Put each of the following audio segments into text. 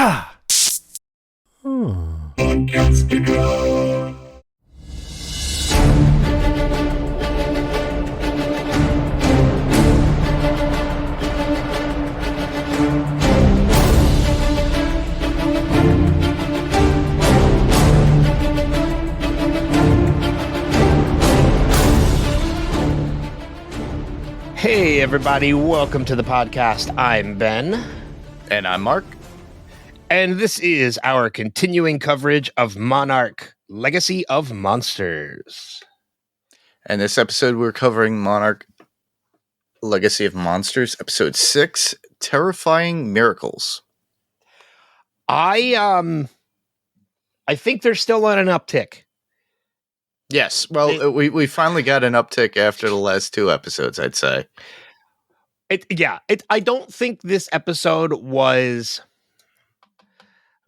Ah. Podcastica. Hey everybody, welcome to the podcast. I'm Ben. And I'm Mark. And this is our continuing coverage of Monarch, Legacy of Monsters. And this episode we're covering Monarch, Legacy of Monsters, episode 6, Terrifying Miracles. I think they're still on an uptick. Yes, well, we finally got an uptick after the last 2 episodes, I'd say. I don't think this episode was...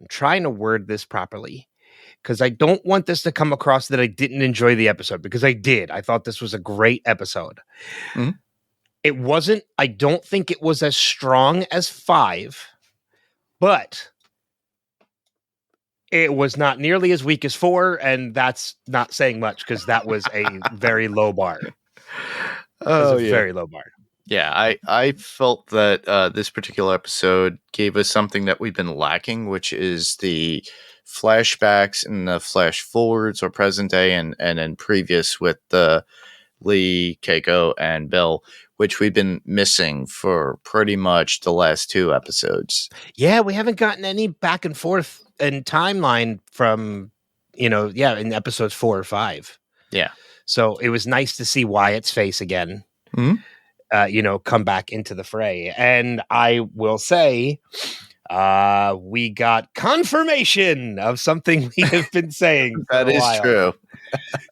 I'm trying to word this properly, because I don't want this to come across that I didn't enjoy the episode, because I did. I thought this was a great episode. Mm-hmm. It wasn't... I don't think it was as strong as 5, but... it was not nearly as weak as 4, and that's not saying much because that was a very low bar. Very low bar. Yeah, I felt that this particular episode gave us something that we've been lacking, which is the flashbacks and the flash forwards or present day and then previous with the Lee, Keiko, and Bill, which we've been missing for pretty much the last 2 episodes. Yeah, we haven't gotten any back and forth and timeline from, in episodes 4 or 5. Yeah. So it was nice to see Wyatt's face again, come back into the fray. And I will say, we got confirmation of something we have been saying. That is true.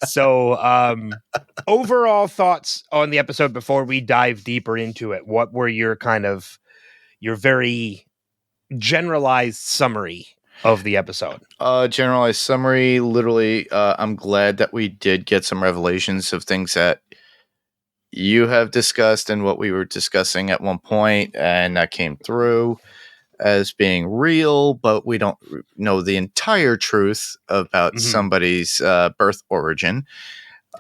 So, overall thoughts on the episode before we dive deeper into it. What were your very generalized summary of the episode? Generalized summary, literally, I'm glad that we did get some revelations of things that you have discussed and what we were discussing at one point, and that came through as being real, but we don't know the entire truth about somebody's birth origin.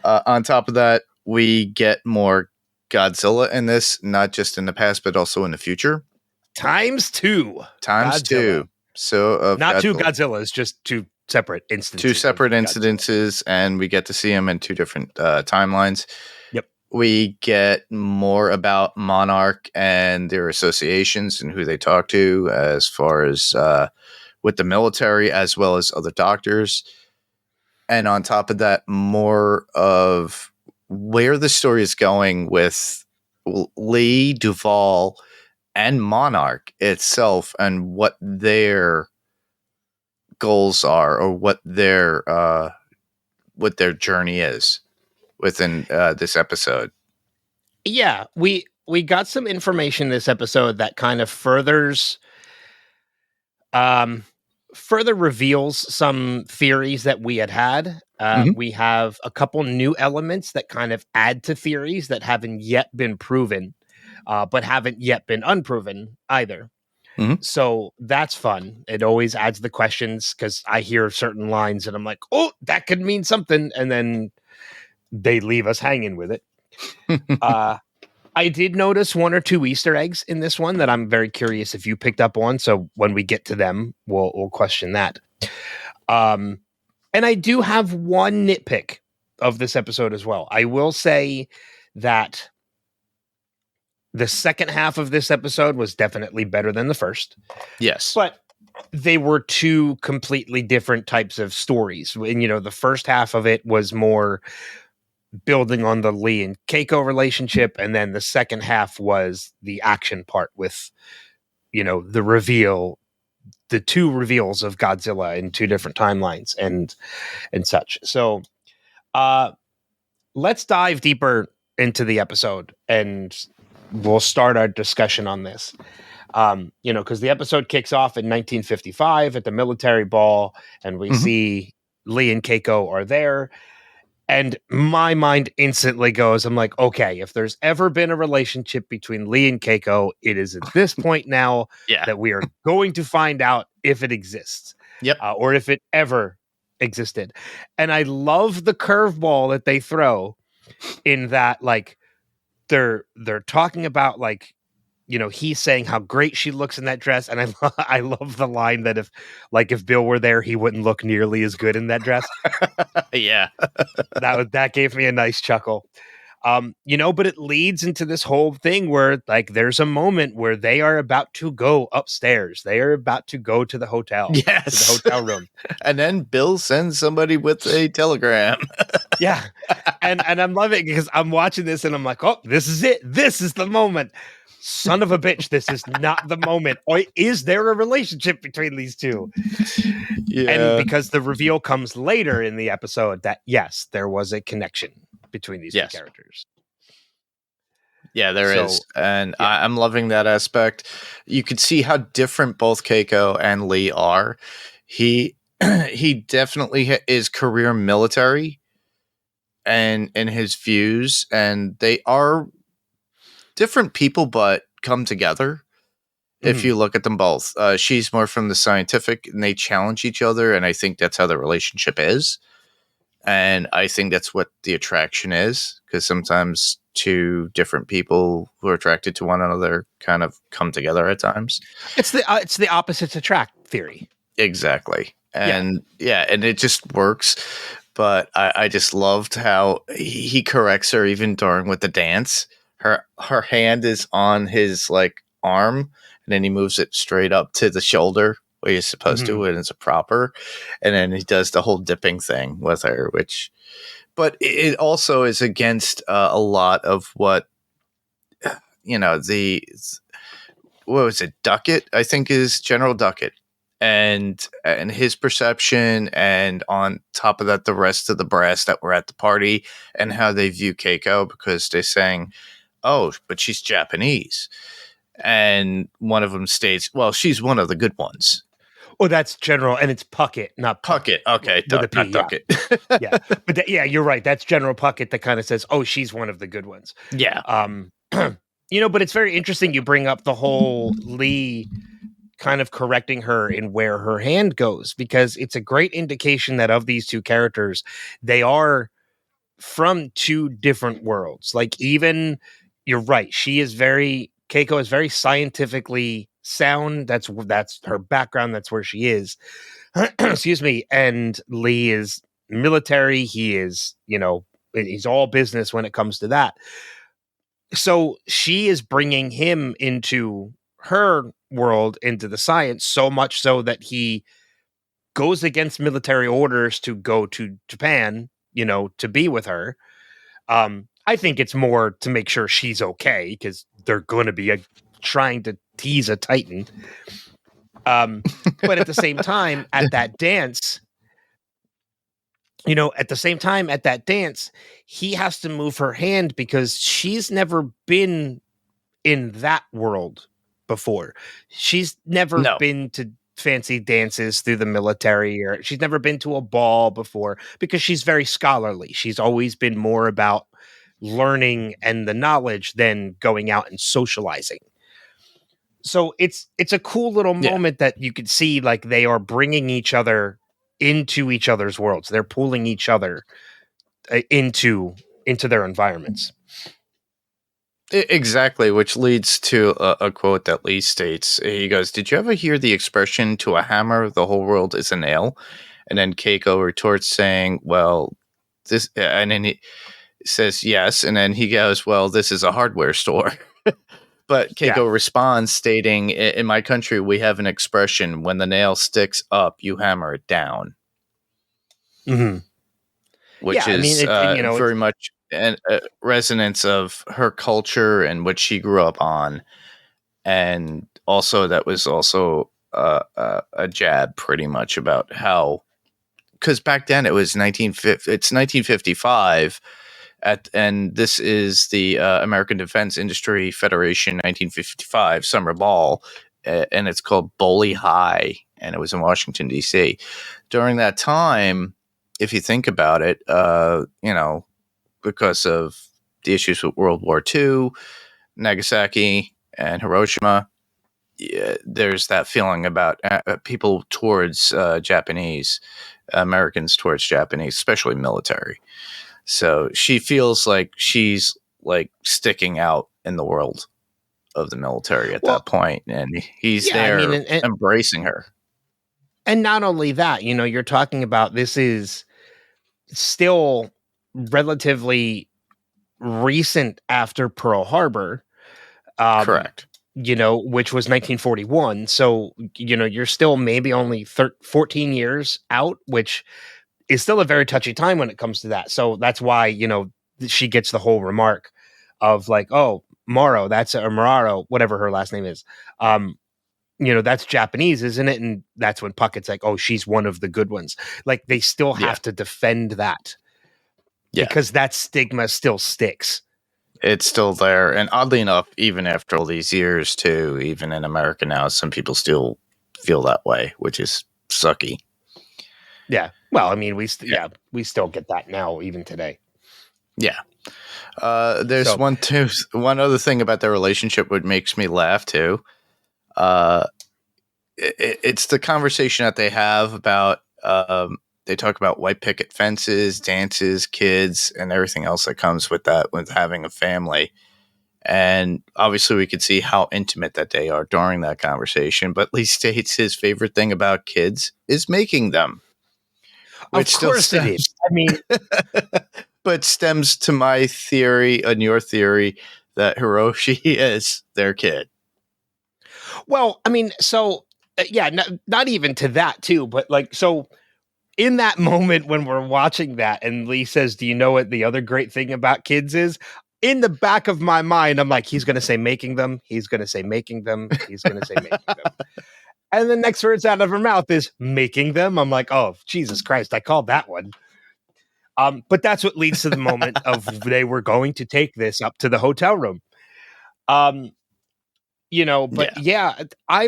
On top of that, we get more Godzilla in this, not just in the past, but also in the future. Times 2. So not Godzilla. 2 Godzillas, just 2 separate instances. 2 separate incidences, and we get to see them in 2 different timelines. Yep. We get more about Monarch and their associations and who they talk to, as far as with the military as well as other doctors. And on top of that, more of where the story is going with Lee, Duvall, and Monarch itself, and what their goals are, or what their journey is within this episode. Yeah, we got some information this episode that kind of further reveals some theories that we had. We have a couple new elements that kind of add to theories that haven't yet been proven. But haven't yet been unproven either. So that's fun. It always adds the questions, because I hear certain lines and I'm like, oh, that could mean something. And then they leave us hanging with it. I did notice 1 or 2 Easter eggs in this one that I'm very curious if you picked up on. So when we get to them, we'll question that. And I do have one nitpick of this episode as well. I will say that the second half of this episode was definitely better than the first. Yes. But they were 2 completely different types of stories. And, the first half of it was more building on the Lee and Keiko relationship. And then the second half was the action part with, the reveal, the 2 reveals of Godzilla in 2 different timelines and such. So let's dive deeper into the episode, and we'll start our discussion on this. Because the episode kicks off in 1955 at the military ball, and we see Lee and Keiko are there. And my mind instantly goes, I'm like, okay, if there's ever been a relationship between Lee and Keiko, it is at this point now that we are going to find out if it exists, Yep. or if it ever existed. And I love the curveball that they throw in that, like, they're talking about, like, you know, he's saying how great she looks in that dress, and I love the line that if Bill were there, he wouldn't look nearly as good in that dress. Yeah. That gave me a nice chuckle. You know, but it leads into this whole thing where, like, there's a moment where they are about to go upstairs. They are about to go to the hotel, to the Yes. hotel room. And then Bill sends somebody with a telegram. Yeah. And I'm loving it because I'm watching this and I'm like, oh, this is it. This is the moment. Son of a bitch, this is not the moment. Or is there a relationship between these two? Yeah. And because the reveal comes later in the episode that, yes, there was a connection between these two characters. Yeah, there is. And I'm loving that aspect. You could see how different both Keiko and Lee are. He definitely is career military and in his views, and they are different people but come together. If you look at them both, she's more from the scientific, and they challenge each other, and I think that's how the relationship is. And I think that's what the attraction is, because sometimes two different people who are attracted to one another kind of come together at times. It's the opposites attract theory. Exactly. And and it just works. But I just loved how he corrects her even during with the dance. Her hand is on his like arm, and then he moves it straight up to the shoulder where you're supposed to, and it's a proper. And then he does the whole dipping thing with her, but it also is against a lot of what, you know, what was it? Duckett, I think, is General Duckett. And his perception, and on top of that, the rest of the brass that were at the party and how they view Keiko, because they're saying, oh, but she's Japanese. And one of them states, well, she's one of the good ones. Oh, that's General, and it's Puckett, not Puckett. Okay, with a P, not Duckett. Yeah, but you're right. That's General Puckett that kind of says, "Oh, she's one of the good ones." Yeah. You know, but it's very interesting. You bring up the whole Lee kind of correcting her in where her hand goes, because it's a great indication that of these two characters, they are from two different worlds. Like, even you're right. Keiko is very scientifically sound. That's her background. That's where she is. Excuse me. And Lee is military. He is, you know, he's all business when it comes to that. So she is bringing him into her world, into the science, so much so that he goes against military orders to go to Japan, you know, to be with her. I think it's more to make sure she's okay, because they're going to be trying to tease a Titan. But at the same time, at that dance, he has to move her hand because she's never been in that world before. She's never been to fancy dances through the military, or she's never been to a ball before, because she's very scholarly. She's always been more about learning and the knowledge than going out and socializing. So it's a cool little moment that you could see, like, they are bringing each other into each other's worlds. They're pulling each other into their environments. Exactly, which leads to a quote that Lee states. He goes, "Did you ever hear the expression, 'to a hammer, the whole world is a nail'?" And then Keiko retorts saying, well, this, and then he says, yes. And then he goes, well, this is a hardware store. But Keiko responds stating, in my country, we have an expression, when the nail sticks up, you hammer it down. Mm-hmm. Which is very much a resonance of her culture and what she grew up on. And also that was also a jab pretty much about how, because back then it was 1955, and this is the American Defense Industry Federation 1955 Summer Ball, and it's called Bowley High, and it was in Washington, D.C. During that time, if you think about it, because of the issues with World War II, Nagasaki and Hiroshima, there's that feeling about people towards Americans towards Japanese, especially military. So she feels like she's like sticking out in the world of the military at that point, and he's there embracing her. And not only that, you're talking about this is still relatively recent after Pearl Harbor. Correct. Which was 1941. So, you're still maybe only 14 years out, which is still a very touchy time when it comes to that. So that's why, she gets the whole remark of like, oh, Morrow, that's or Moraro, whatever her last name is. That's Japanese, isn't it? And that's when Puckett's like, oh, she's one of the good ones. Like they still have to defend that. Yeah. Because that stigma still sticks. It's still there. And oddly enough, even after all these years too, even in America now, some people still feel that way, which is sucky. Yeah. Well, I mean, we still get that now, even today. Yeah. There's one other thing about their relationship which makes me laugh too. It's the conversation that they have about they talk about white picket fences, dances, kids, and everything else that comes with that, with having a family. And obviously we could see how intimate that they are during that conversation, but Lee states his favorite thing about kids is making them. Which of course it is. I mean, but stems to my theory and your theory that Hiroshi is their kid. Well, I mean, so not even to that too, but like, so in that moment when we're watching that and Lee says, do you know what the other great thing about kids is? In the back of my mind, I'm like, he's going to say making them. He's going to say making them. He's going to say making them. And the next words out of her mouth is making them. I'm like, oh, Jesus Christ, I called that one. But that's what leads to the moment of they were going to take this up to the hotel room. I'm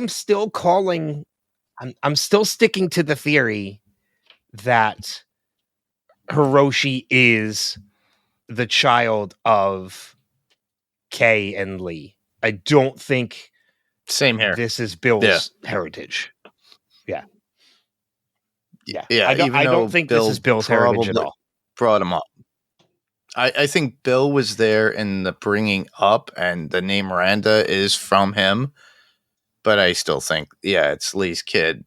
still I'm still sticking to the theory that Hiroshi is the child of Kay and Lee. I don't think same here. This is Bill's heritage. Yeah. Yeah. I don't think Bill this is Bill's heritage at all. Brought him up. I think Bill was there in the bringing up, and the name Miranda is from him. But I still think, it's Lee's kid.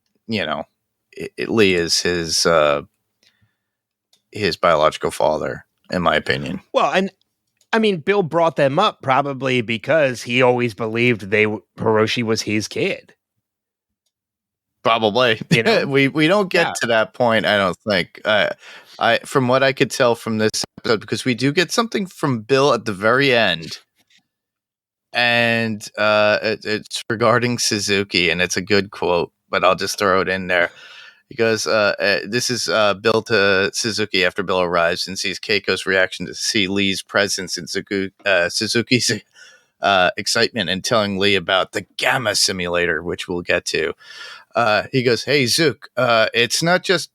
Lee is his biological father, in my opinion. Well, and I mean, Bill brought them up probably because he always believed Hiroshi was his kid. Probably. We don't get to that point, I don't think. I from what I could tell from this episode, because we do get something from Bill at the very end, and it's regarding Suzuki, and it's a good quote, but I'll just throw it in there. Because this is Bill to Suzuki after Bill arrives and sees Keiko's reaction to see Lee's presence in Suzuki's excitement and telling Lee about the Gamma simulator, which we'll get to. He goes, hey, Zook, it's not just,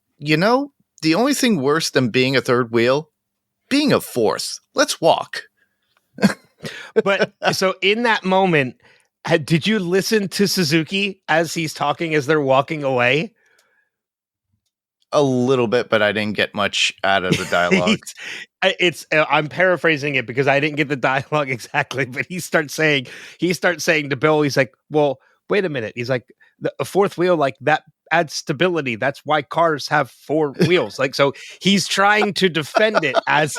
the only thing worse than being a third wheel, being a fourth. Let's walk. But so in that moment, did you listen to Suzuki as he's talking, as they're walking away? A little bit, but I didn't get much out of the dialogue. I'm paraphrasing it because I didn't get the dialogue exactly, but he starts saying to Bill, he's like, well, wait a minute. He's like, a fourth wheel, like that adds stability. That's why cars have four wheels. Like, so he's trying to defend it as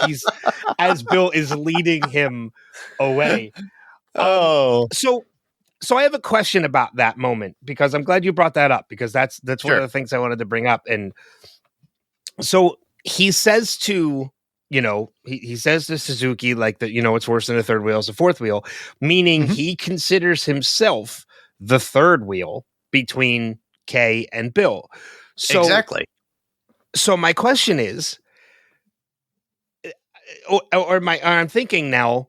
Bill is leading him away. So I have a question about that moment, because I'm glad you brought that up, because that's one of the things I wanted to bring up. And so he says to, he says to Suzuki, like that, it's worse than a third wheel is a fourth wheel, meaning he considers himself the third wheel between Kay and Bill. So, exactly. So my question is, I'm thinking now,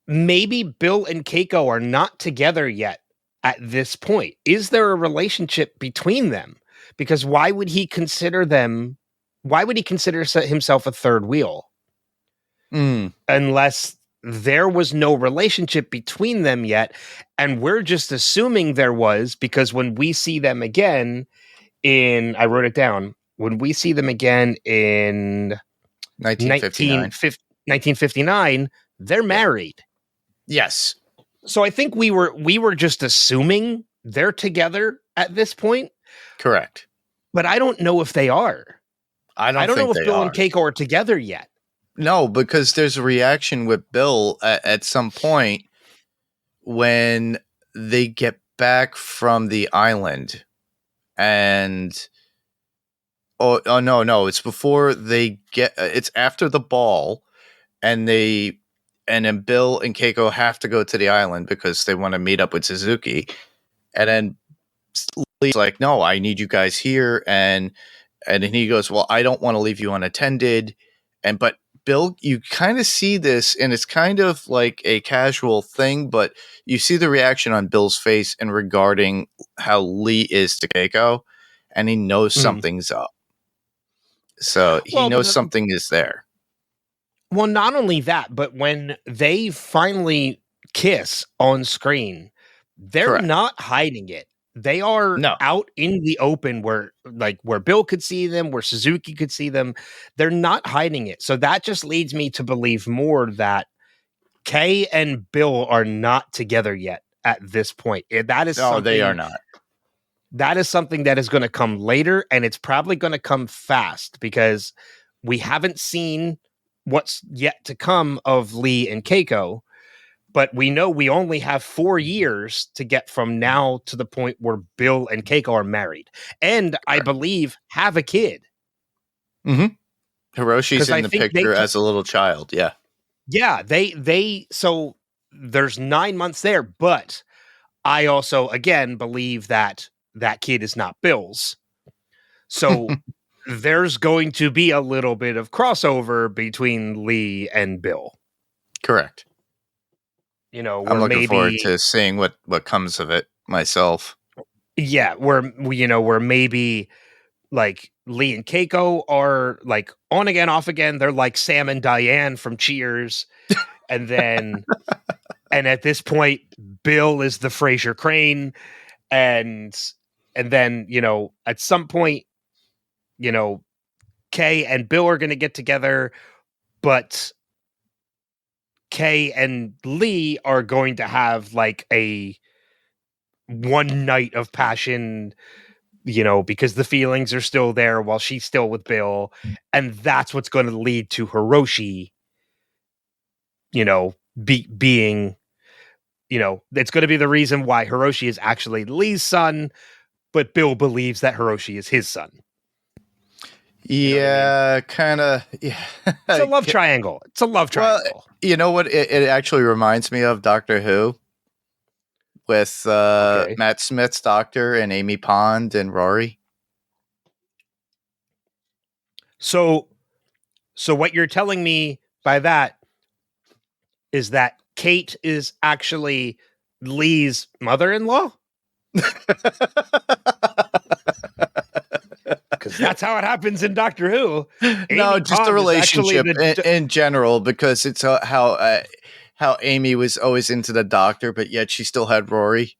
maybe Bill and Keiko are not together yet at this point. Is there a relationship between them? Because why would he consider himself a third wheel? Unless there was no relationship between them yet, and we're just assuming there was, because when we see them again I wrote it down, when we see them again in 1959. 1959, they're married. Yes. So I think we were just assuming they're together at this point. Correct. But I don't know if they are. I don't know think if they Bill are. and Keiko are together yet. No, because there's a reaction with Bill at some point when they get back from the island, and oh no, it's before they get. It's after the ball, and then Bill and Keiko have to go to the island because they want to meet up with Suzuki, and then Lee's like, "No, I need you guys here," and then he goes, "Well, I don't want to leave you unattended," but Bill, you kind of see this, and it's kind of like a casual thing, but you see the reaction on Bill's face in regarding how Lee is to Keiko, and he knows something's up. So he knows something is there. Well, not only that, but when they finally kiss on screen, they're not hiding it. They are out in the open where Bill could see them, where Suzuki could see them. They're not hiding it. So that just leads me to believe more that Kay and Bill are not together yet at this point. That is something, they are not. That is something that is going to come later, and it's probably going to come fast because we haven't seen what's yet to come of Lee and Keiko. But we know we only have 4 years to get from now to the point where Bill and Keiko are married. And I believe have a kid. Mm-hmm. Hiroshi's in the picture as a little child. Yeah. Yeah. So there's 9 months there. But I also, again, believe that kid is not Bill's. So there's going to be a little bit of crossover between Lee and Bill. Correct. I'm looking forward to seeing what comes of it myself. Yeah, where maybe like Lee and Keiko are like on again, off again. They're like Sam and Diane from Cheers, and then and at this point, Bill is the Frasier Crane, and then at some point, Kay and Bill are going to get together, but Kay and Lee are going to have like a one night of passion, because the feelings are still there while she's still with Bill. And that's what's going to lead to Hiroshi, being, it's going to be the reason why Hiroshi is actually Lee's son, but Bill believes that Hiroshi is his son. Yeah, kind of. Yeah. It's a love triangle. Well, you know what? It actually reminds me of Doctor Who with Matt Smith's Doctor and Amy Pond and Rory. So what you're telling me by that is that Kate is actually Lee's mother-in-law? Because that's how it happens in Doctor Who. No, just the relationship in general, because it's how Amy was always into the Doctor, but yet she still had Rory.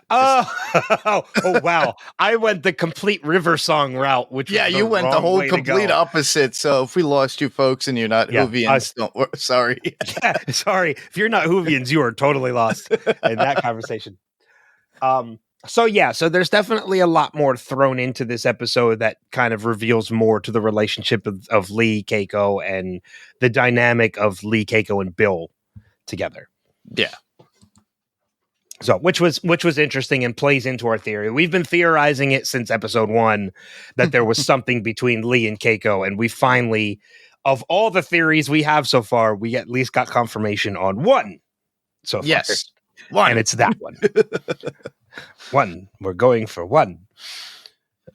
Oh, wow. I went the complete River Song route, which you went the whole complete opposite. So if we lost you folks and you're not Whovians, sorry. Yeah, sorry. If you're not Whovians, you are totally lost in that conversation. So there's definitely a lot more thrown into this episode that kind of reveals more to the relationship of Lee, Keiko, and the dynamic of Lee, Keiko, and Bill together. Yeah. So, which was interesting and plays into our theory. We've been theorizing it since episode 1 that there was something between Lee and Keiko, and we finally, of all the theories we have so far, we at least got confirmation on one. So far. Yes, one, and it's that one. One. We're going for one.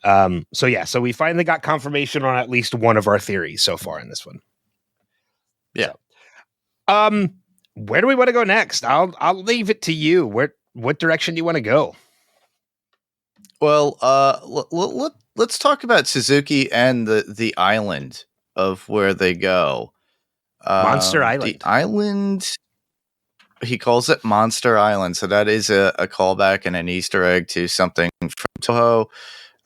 So we finally got confirmation on at least one of our theories so far in this one. Yeah. So, where do we want to go next? I'll leave it to you. What direction do you want to go? Well, let's talk about Suzuki and the island of where they go. Monster Island. The island. he calls it Monster Island. So that is a callback and an Easter egg to something from Toho.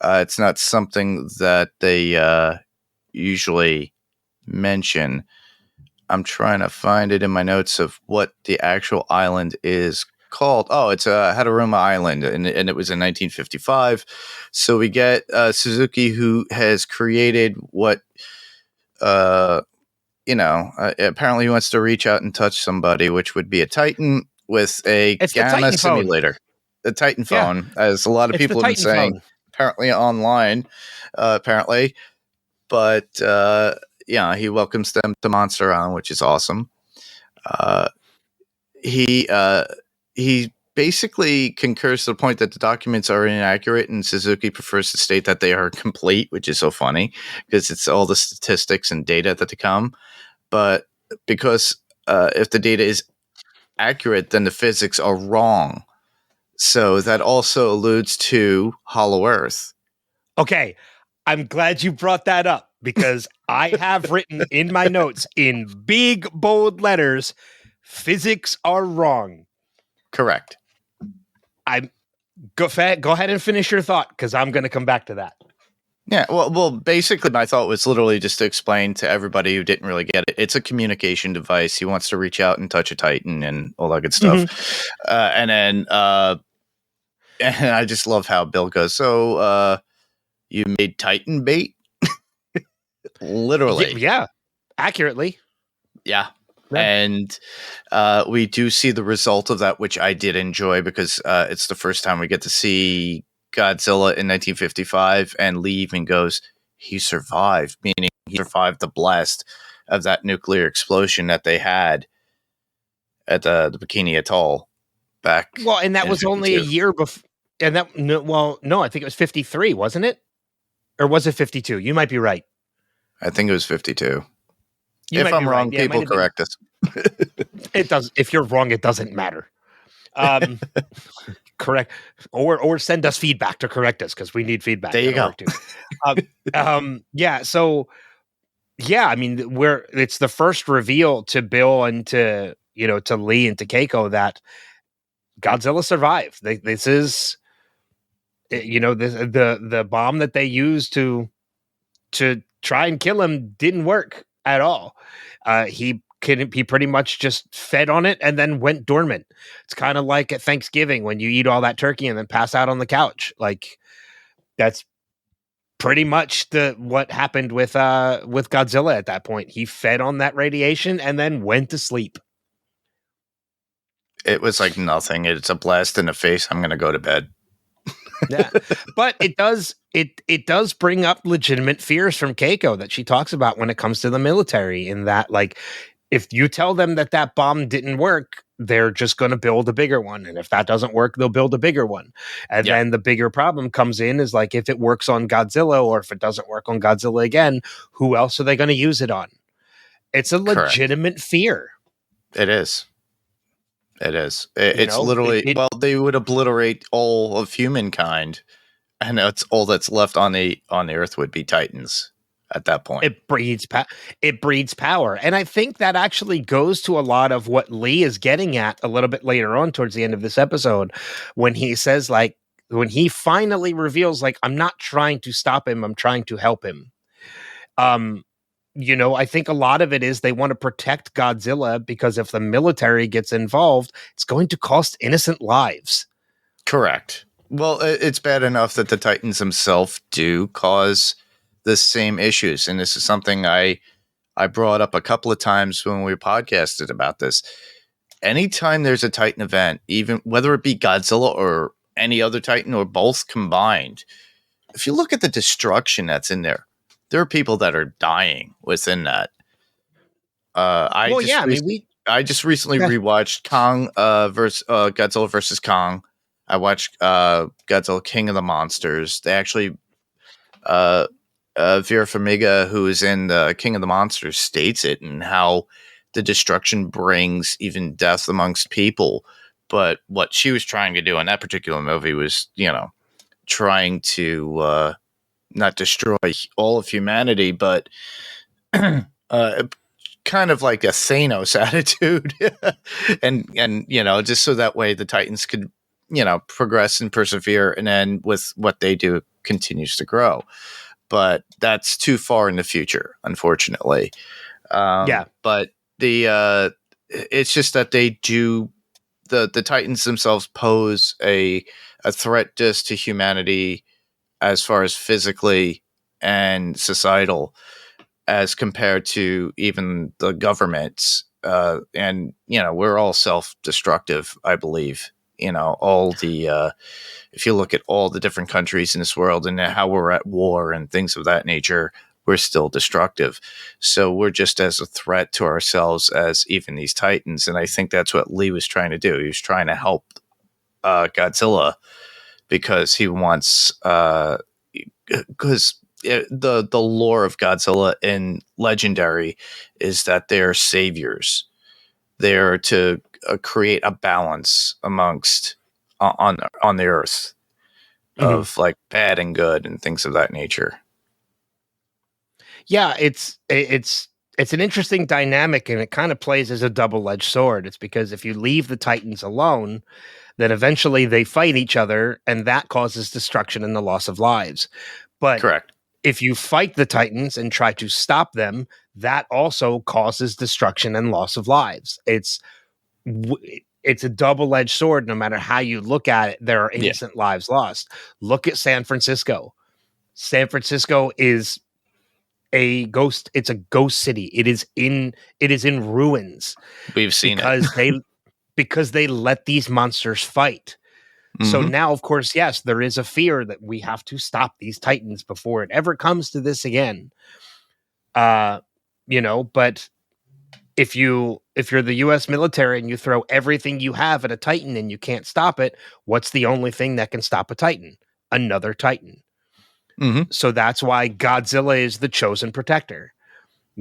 It's not something that they usually mention. I'm trying to find it in my notes of what the actual island is called. Oh, it's Hadaruma Island, and it was in 1955. So we get Suzuki, who has created what, apparently he wants to reach out and touch somebody, which would be a Titan with a It's the gamma Titan phone. simulator. The Titan Yeah. phone, as a lot of It's the people have been Titan saying, phone. apparently online, apparently. But he welcomes them to Monster Island, which is awesome. He basically concurs to the point that the documents are inaccurate, and Suzuki prefers to state that they are complete, which is so funny because it's all the statistics and data that come. But because if the data is accurate, then the physics are wrong. So that also alludes to Hollow Earth. Okay, I'm glad you brought that up because I have written in my notes in big, bold letters, physics are wrong. Correct. Go ahead and finish your thought because I'm going to come back to that. Yeah, well, basically, my thought was literally just to explain to everybody who didn't really get it. It's a communication device. He wants to reach out and touch a Titan and all that good stuff. Mm-hmm. And I just love how Bill goes, so you made Titan bait? Literally. Yeah, accurately. Yeah. And we do see the result of that, which I did enjoy because it's the first time we get to see Godzilla in 1955, and Lee even goes, he survived, meaning he survived the blast of that nuclear explosion that they had at the Bikini Atoll back. Well, and that was 52. only a year before. And that, no, I think it was 53, wasn't it? Or was it 52? You might be right. I think it was 52. If I'm wrong, right. people correct us. It does. If you're wrong, it doesn't matter. Correct, or send us feedback to correct us because we need feedback. There you go. Yeah. So, yeah, I mean, it's the first reveal to Bill and to Lee and to Keiko that Godzilla survived. This is, the bomb that they used to try and kill him didn't work at all. He pretty much just fed on it and then went dormant. It's kind of like at Thanksgiving when you eat all that turkey and then pass out on the couch. Like, that's pretty much what happened with Godzilla at that point. He fed on that radiation and then went to sleep. It was like nothing. It's a blast in the face. I'm going to go to bed. Yeah, but it does bring up legitimate fears from Keiko that she talks about when it comes to the military, in that, like, if you tell them that bomb didn't work, they're just going to build a bigger one. And if that doesn't work, they'll build a bigger one. And then the bigger problem comes in is, like, if it works on Godzilla, or if it doesn't work on Godzilla again, who else are they going to use it on? It's a legitimate fear. It is. It is. It's literally, they would obliterate all of humankind, and that's all that's left on the Earth would be Titans at that point. It breeds power. And I think that actually goes to a lot of what Lee is getting at a little bit later on towards the end of this episode, when he says, like, when he finally reveals, like, I'm not trying to stop him, I'm trying to help him. I think a lot of it is they want to protect Godzilla, because if the military gets involved, it's going to cost innocent lives. Correct. Well, it's bad enough that the Titans themselves do cause the same issues. And this is something I brought up a couple of times when we podcasted about this. Anytime there's a Titan event, even whether it be Godzilla or any other Titan or both combined, if you look at the destruction that's in there, there are people that are dying within that. I just recently rewatched Kong versus Godzilla versus Kong. I watched Godzilla King of the Monsters. They actually, Vera Farmiga, who is in King of the Monsters, states it, and how the destruction brings even death amongst people. But what she was trying to do in that particular movie was, trying to not destroy all of humanity, but kind of like a Thanos attitude, and just so that way the Titans could progress and persevere, and then with what they do, it continues to grow. But that's too far in the future, unfortunately. But it's just that they do. The Titans themselves pose a threat just to humanity as far as physically and societal, as compared to even the governments. And we're all self-destructive, I believe. All the if you look at all the different countries in this world and how we're at war and things of that nature, we're still destructive. So we're just as a threat to ourselves as even these Titans. And I think that's what Lee was trying to do. He was trying to help Godzilla, because he wants because the lore of Godzilla in Legendary is that they're saviors. They're to create a balance amongst on the earth of like bad and good and things of that nature. Yeah, it's an interesting dynamic, and it kind of plays as a double-edged sword. It's because if you leave the Titans alone, then eventually they fight each other, and that causes destruction and the loss of lives. But correct. If you fight the Titans and try to stop them, that also causes destruction and loss of lives. It's a double-edged sword. No matter how you look at it, there are innocent lives lost. Look at San Francisco. San Francisco is a ghost. It's a ghost city. It is in ruins. We've seen because they let these monsters fight. So now, of course, yes, there is a fear that we have to stop these Titans before it ever comes to this again. But if you're the U.S. military and you throw everything you have at a Titan and you can't stop it, what's the only thing that can stop a Titan? Another Titan. So that's why Godzilla is the chosen protector.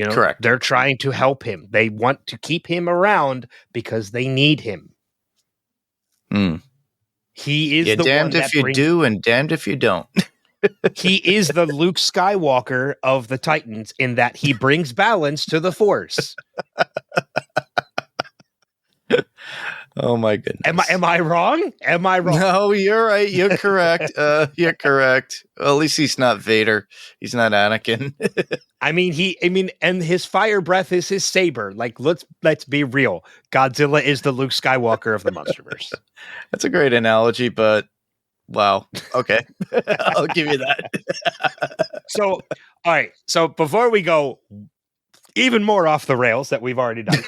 Correct. They're trying to help him. They want to keep him around because they need him. He is the damned one if you do and damned if you don't. He is the Luke Skywalker of the Titans in that he brings balance to the Force. Oh my goodness. Am I wrong? Am I wrong? No, you're right. You're correct. You're correct. Well, at least he's not Vader. He's not Anakin. And his fire breath is his saber. Like, let's be real. Godzilla is the Luke Skywalker of the Monsterverse. That's a great analogy, but wow. Okay. I'll give you that. So, all right. So before we go even more off the rails that we've already done,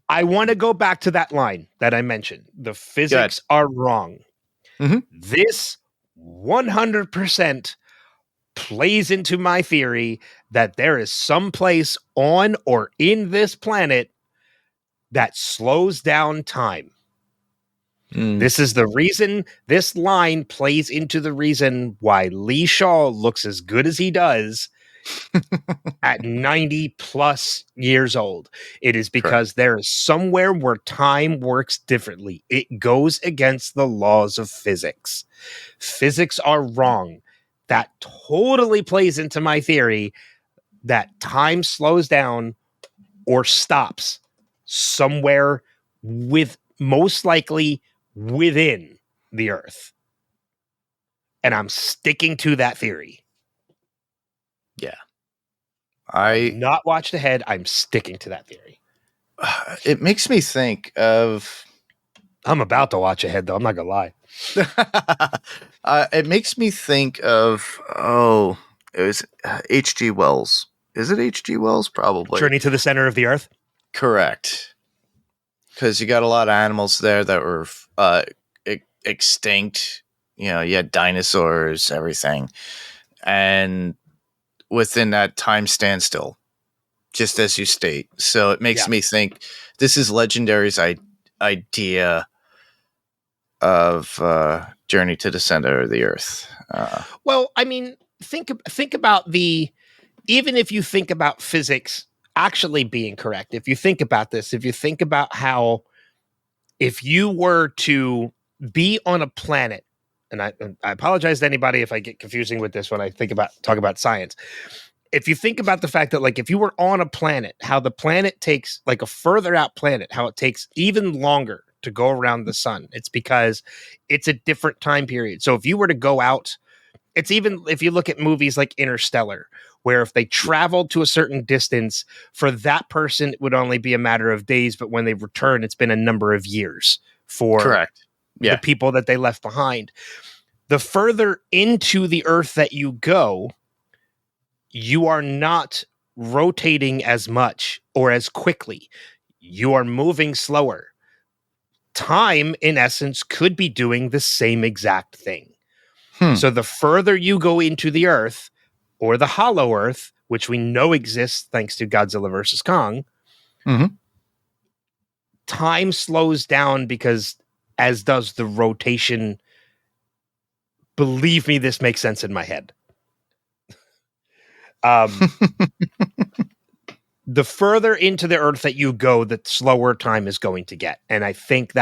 I want to go back to that line that I mentioned. The physics are wrong. This 100% plays into my theory that there is some place on or in this planet that slows down time. This is the reason this line plays into the reason why Lee Shaw looks as good as he does at 90 plus years old. It is because there is somewhere where time works differently. It goes against the laws of physics. Physics are wrong. That totally plays into my theory that time slows down or stops somewhere most likely within the Earth. And I'm sticking to that theory. Yeah. I'm not watched ahead. I'm sticking to that theory. It makes me think of... I'm about to watch ahead, though. I'm not going to lie. It makes me think of... it was H.G. Wells. Is it H.G. Wells? Probably. Journey to the Center of the Earth? Correct. Because you got a lot of animals there that were extinct. You had dinosaurs, everything. And within that time standstill, just as you state. So it makes me think this is Legendary's idea of Journey to the Center of the Earth. Well, think about even if you think about physics actually being correct, if you think about this, if you think about how if you were to be on a planet, and I apologize to anybody if I get confusing with this when I talk about science. if you think about the fact that, like, if you were on a planet, how the planet takes, like, a further out planet, how it takes even longer to go around the sun, it's because it's a different time period. So if you were to go out, it's even if you look at movies like Interstellar, where if they traveled to a certain distance, for that person, it would only be a matter of days, but when they return, it's been a number of years for Correct. the Yeah. people that they left behind. The further into the Earth that you go, you are not rotating as much or as quickly. You are moving slower. Time, in essence, could be doing the same exact thing. So the further you go into the Earth, or the hollow Earth, which we know exists thanks to Godzilla versus Kong, time slows down because, as does the rotation. Believe me, this makes sense in my head. The further into the Earth that you go, the slower time is going to get. And I think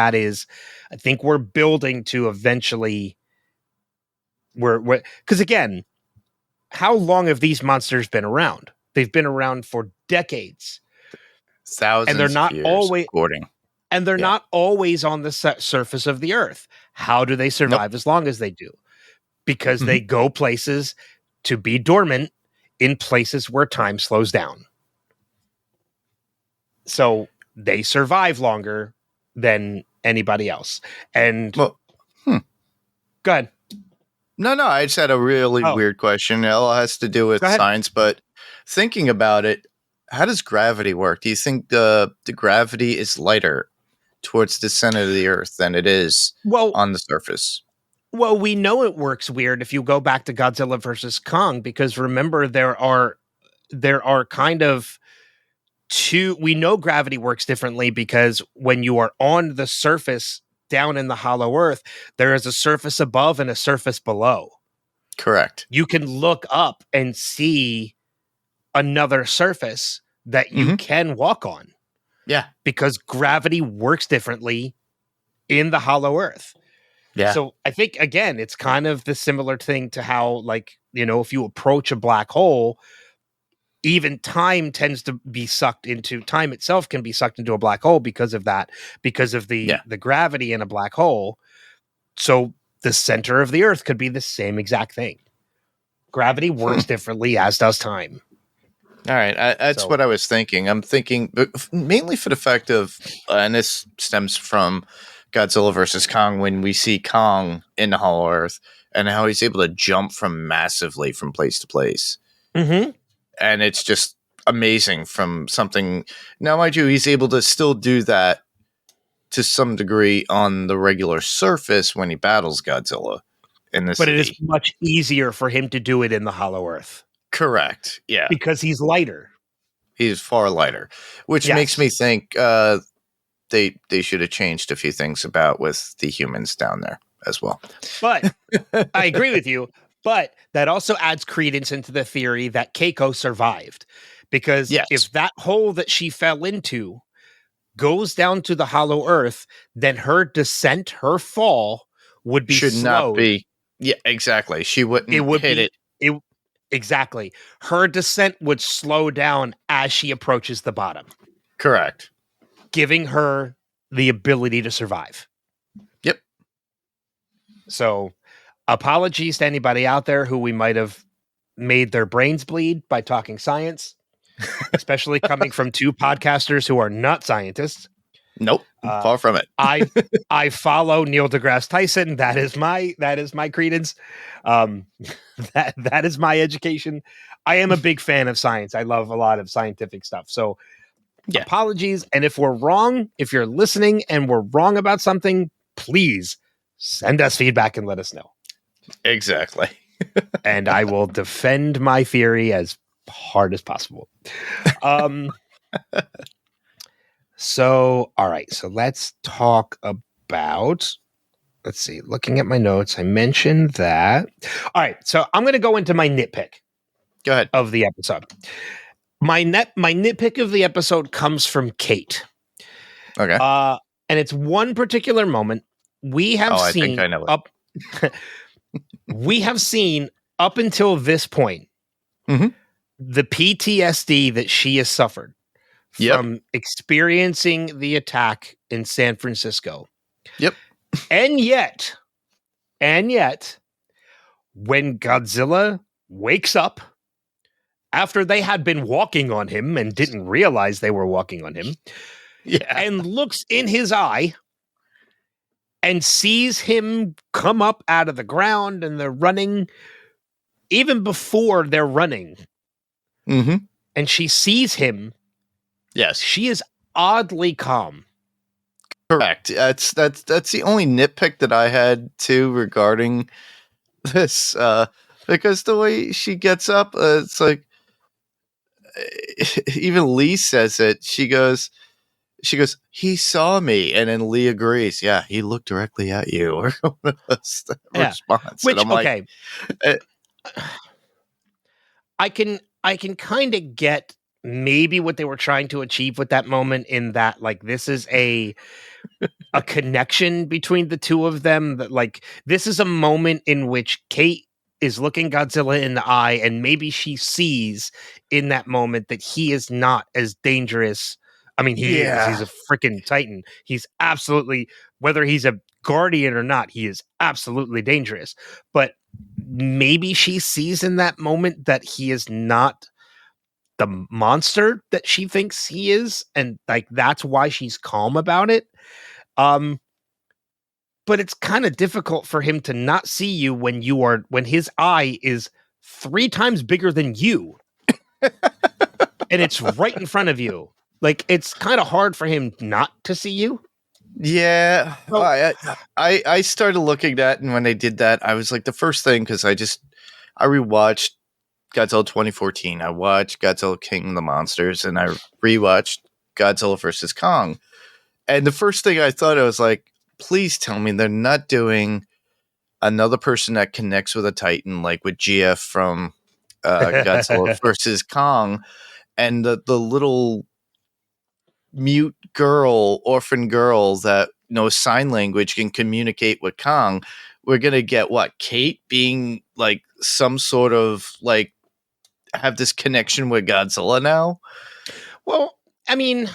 we're building to eventually because again, how long have these monsters been around? They've been around for decades. Thousands and they're not of years, always according. and they're not always on the surface of the Earth. How do they survive as long as they do? Because they go places to be dormant in places where time slows down. So they survive longer than anybody else. And Well, go ahead. No, I just had a really weird question. It all has to do with science, but thinking about it, how does gravity work? Do you think the gravity is lighter towards the center of the Earth than it is on the surface? Well, we know it works weird if you go back to Godzilla versus Kong, because remember, there are kind of two. We know gravity works differently because when you are on the surface down in the hollow Earth, there is a surface above and a surface below. Correct. You can look up and see another surface that you can walk on. Yeah. Because gravity works differently in the hollow Earth. Yeah. So I think, again, it's kind of the similar thing to how, like, if you approach a black hole, even time tends to be sucked into, time itself can be sucked into a black hole because of that, because of the gravity in a black hole. So the center of the Earth could be the same exact thing. Gravity works differently, as does time. All right. That's what I was thinking. I'm thinking mainly for the fact of, and this stems from Godzilla versus Kong, when we see Kong in the hollow Earth and how he's able to jump massively from place to place. And it's just amazing from something. Now, mind you, he's able to still do that to some degree on the regular surface when he battles Godzilla in this. But it is much easier for him to do it in the hollow Earth. Correct. Yeah. Because he's lighter. He's far lighter, which makes me think they should have changed a few things about with the humans down there as well. But I agree with you. But that also adds credence into the theory that Keiko survived. Because if that hole that she fell into goes down to the hollow Earth, then her descent, her fall, would be slowed. Not be. Yeah, exactly. She wouldn't hit it. Exactly. Her descent would slow down as she approaches the bottom. Correct. Giving her the ability to survive. Yep. So, apologies to anybody out there who we might have made their brains bleed by talking science, especially coming from two podcasters who are not scientists. Nope, far from it. I follow Neil deGrasse Tyson. That is my credence. That is my education. I am a big fan of science. I love a lot of scientific stuff. So apologies. And if we're wrong, if you're listening and we're wrong about something, please send us feedback and let us know. Exactly. And I will defend my theory as hard as possible. So, all right. So let's talk about, let's see, looking at my notes, I mentioned that. All right. So I'm going to go into my nitpick. Go ahead. Of the episode. My nitpick of the episode comes from Kate. Okay. And it's one particular moment we have seen. I think I know it. We have seen up until this point the PTSD that she has suffered Yep. from experiencing the attack in San Francisco. Yep. And yet, when Godzilla wakes up after they had been walking on him and didn't realize they were walking on him, and looks in his eye and sees him come up out of the ground and they're running, even before they're running, and she sees him, yes, she is oddly calm. Correct. That's the only nitpick that I had too regarding this, because the way she gets up, it's like even Lee says it. She goes, he saw me, and then Lee agrees. Yeah, he looked directly at you. Or that's the response. Which, and I'm okay, I can kind of get maybe what they were trying to achieve with that moment, in that, like, this is a connection between the two of them, that, like, this is a moment in which Kate is looking Godzilla in the eye, and maybe she sees in that moment that he is not as dangerous. I mean, he's a freaking Titan. He's absolutely, whether he's a guardian or not, he is absolutely dangerous. But maybe she sees in that moment that he is not the monster that she thinks he is, and, like, that's why she's calm about it. But it's kind of difficult for him to not see you when his eye is 3 times bigger than you, and it's right in front of you. Like, it's kind of hard for him not to see you. Yeah, I started looking at, and when they did that, I was like, the first thing, because I rewatched Godzilla 2014. I watched Godzilla King of the Monsters, and I rewatched Godzilla vs. Kong. And the first thing I thought, I was like, please tell me they're not doing another person that connects with a Titan, like with GF from Godzilla vs. Kong, and the little mute girl, orphan girl that knows sign language, can communicate with Kong. We're going to get Kate being like some sort of like have this connection with Godzilla now? Well, I mean,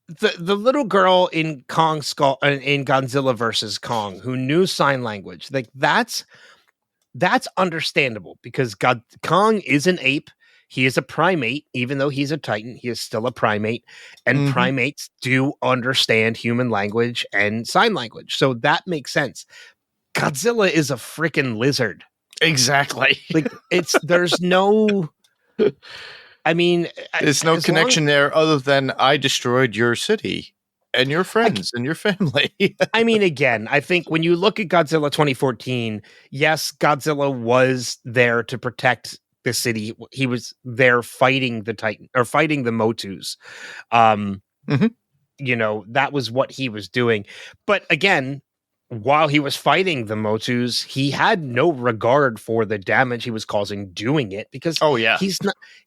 the little girl in Kong Skull in Godzilla versus Kong who knew sign language, like that's understandable, because Kong is an ape. He is a primate. Even though he's a Titan, he is still a primate, and primates do understand human language and sign language. So that makes sense. Godzilla is a freaking lizard. Exactly. Like, there's no, I mean, there's no connection there other than I destroyed your city and your friends and your family. I mean, again, I think when you look at Godzilla 2014, yes, Godzilla was there to protect the city. He was there fighting the Titan, or fighting the Motus. You know, that was what he was doing. But again, while he was fighting the Motus, he had no regard for the damage he was causing doing it, because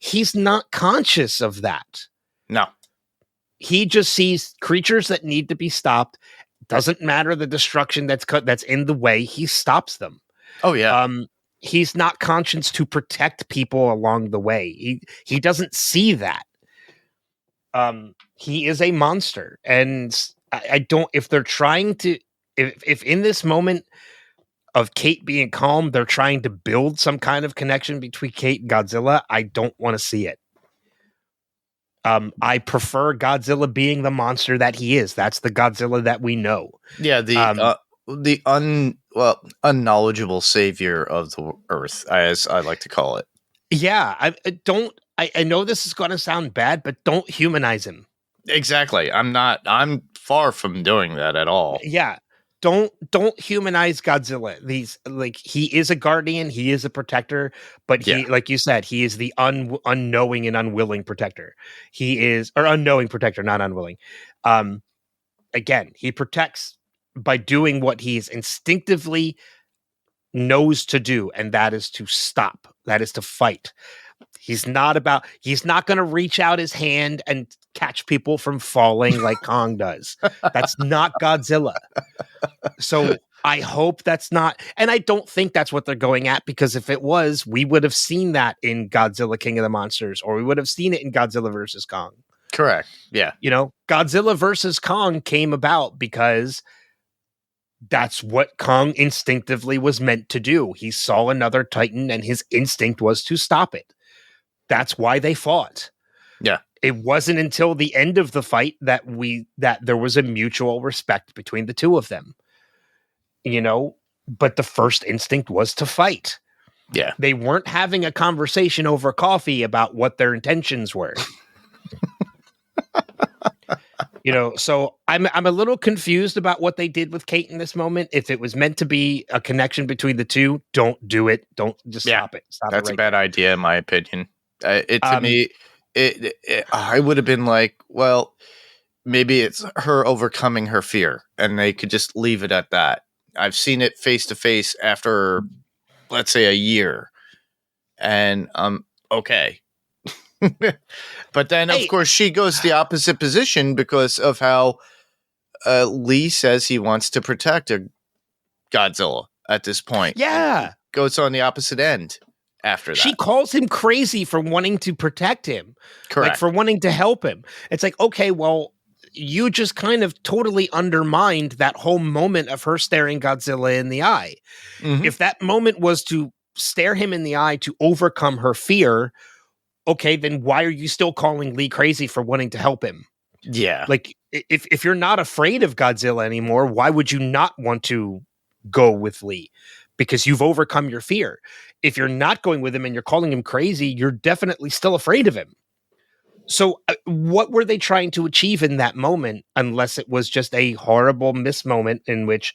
he's not conscious of that. No. He just sees creatures that need to be stopped. Doesn't matter the destruction that's in the way, he stops them. Oh yeah. He's not conscious to protect people along the way. He doesn't see that. He is a monster, and I don't. If they're trying to, if in this moment of Kate being calm, they're trying to build some kind of connection between Kate and Godzilla, I don't want to see it. I prefer Godzilla being the monster that he is. That's the Godzilla that we know. Yeah, the unknowledgeable savior of the Earth, as I like to call it. Yeah, I know this is going to sound bad, but don't humanize him. Exactly. I'm far from doing that at all. Yeah. Don't humanize Godzilla. He is a guardian, he is a protector, but he, like you said, he is the unknowing and unwilling protector. He is, or unknowing protector, not unwilling. Again, he protects by doing what he instinctively knows to do, and that is to stop. That is to fight. He's not going to reach out his hand and catch people from falling like Kong does. That's not Godzilla. So I hope that's not, and I don't think that's what they're going at, because if it was, we would have seen that in Godzilla King of the Monsters, or we would have seen it in Godzilla versus Kong. Correct. Yeah. You know, Godzilla versus Kong came about because that's what Kong instinctively was meant to do. He saw another Titan and his instinct was to stop it. That's why they fought. Yeah. It wasn't until the end of the fight that there was a mutual respect between the two of them. You know, but the first instinct was to fight. Yeah. They weren't having a conversation over coffee about what their intentions were. You know, so I'm a little confused about what they did with Kate in this moment. If it was meant to be a connection between the two, don't do it. Don't just stop it. Stop That's it right a bad there. idea, in my opinion. To me, I would have been like, well, maybe it's her overcoming her fear, and they could just leave it at that. I've seen it face to face after, let's say, a year, and okay. But then, of course, she goes the opposite position because of how Lee says he wants to protect Godzilla at this point. Yeah. Goes on the opposite end after that. She calls him crazy for wanting to protect him. Correct. Like, for wanting to help him. It's like, okay, well, you just kind of totally undermined that whole moment of her staring Godzilla in the eye. Mm-hmm. If that moment was to stare him in the eye to overcome her fear, okay, then why are you still calling Lee crazy for wanting to help him? Yeah. Like, if you're not afraid of Godzilla anymore, why would you not want to go with Lee? Because you've overcome your fear. If you're not going with him and you're calling him crazy, you're definitely still afraid of him. So what were they trying to achieve in that moment, unless it was just a horrible miss moment in which,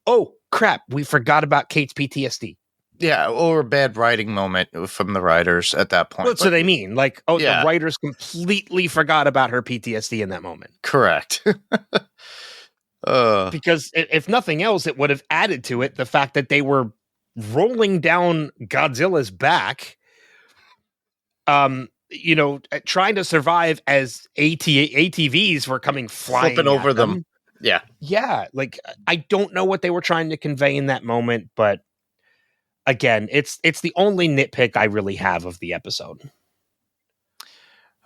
oh, crap, we forgot about Kate's PTSD. Yeah, or a bad writing moment from the writers at that point. That's what I mean. Like, oh, Yeah. the writers completely forgot about her PTSD in that moment. Correct. Because if nothing else, it would have added to it the fact that they were rolling down Godzilla's back, you know, trying to survive as ATVs were coming flying flipping over them. Yeah. Yeah, like, I don't know what they were trying to convey in that moment, but again, it's the only nitpick I really have of the episode.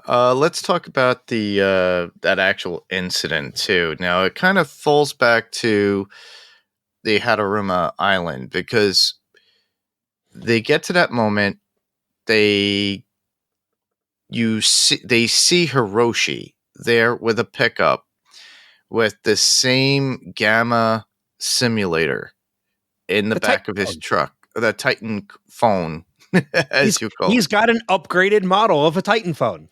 Let's talk about the that actual incident too. Now it kind of falls back to the Hataruma Island because they get to that moment. They see Hiroshi there with a pickup with the same gamma simulator in the back of his truck, the Titan phone, as you call it. He's got an upgraded model of a Titan phone.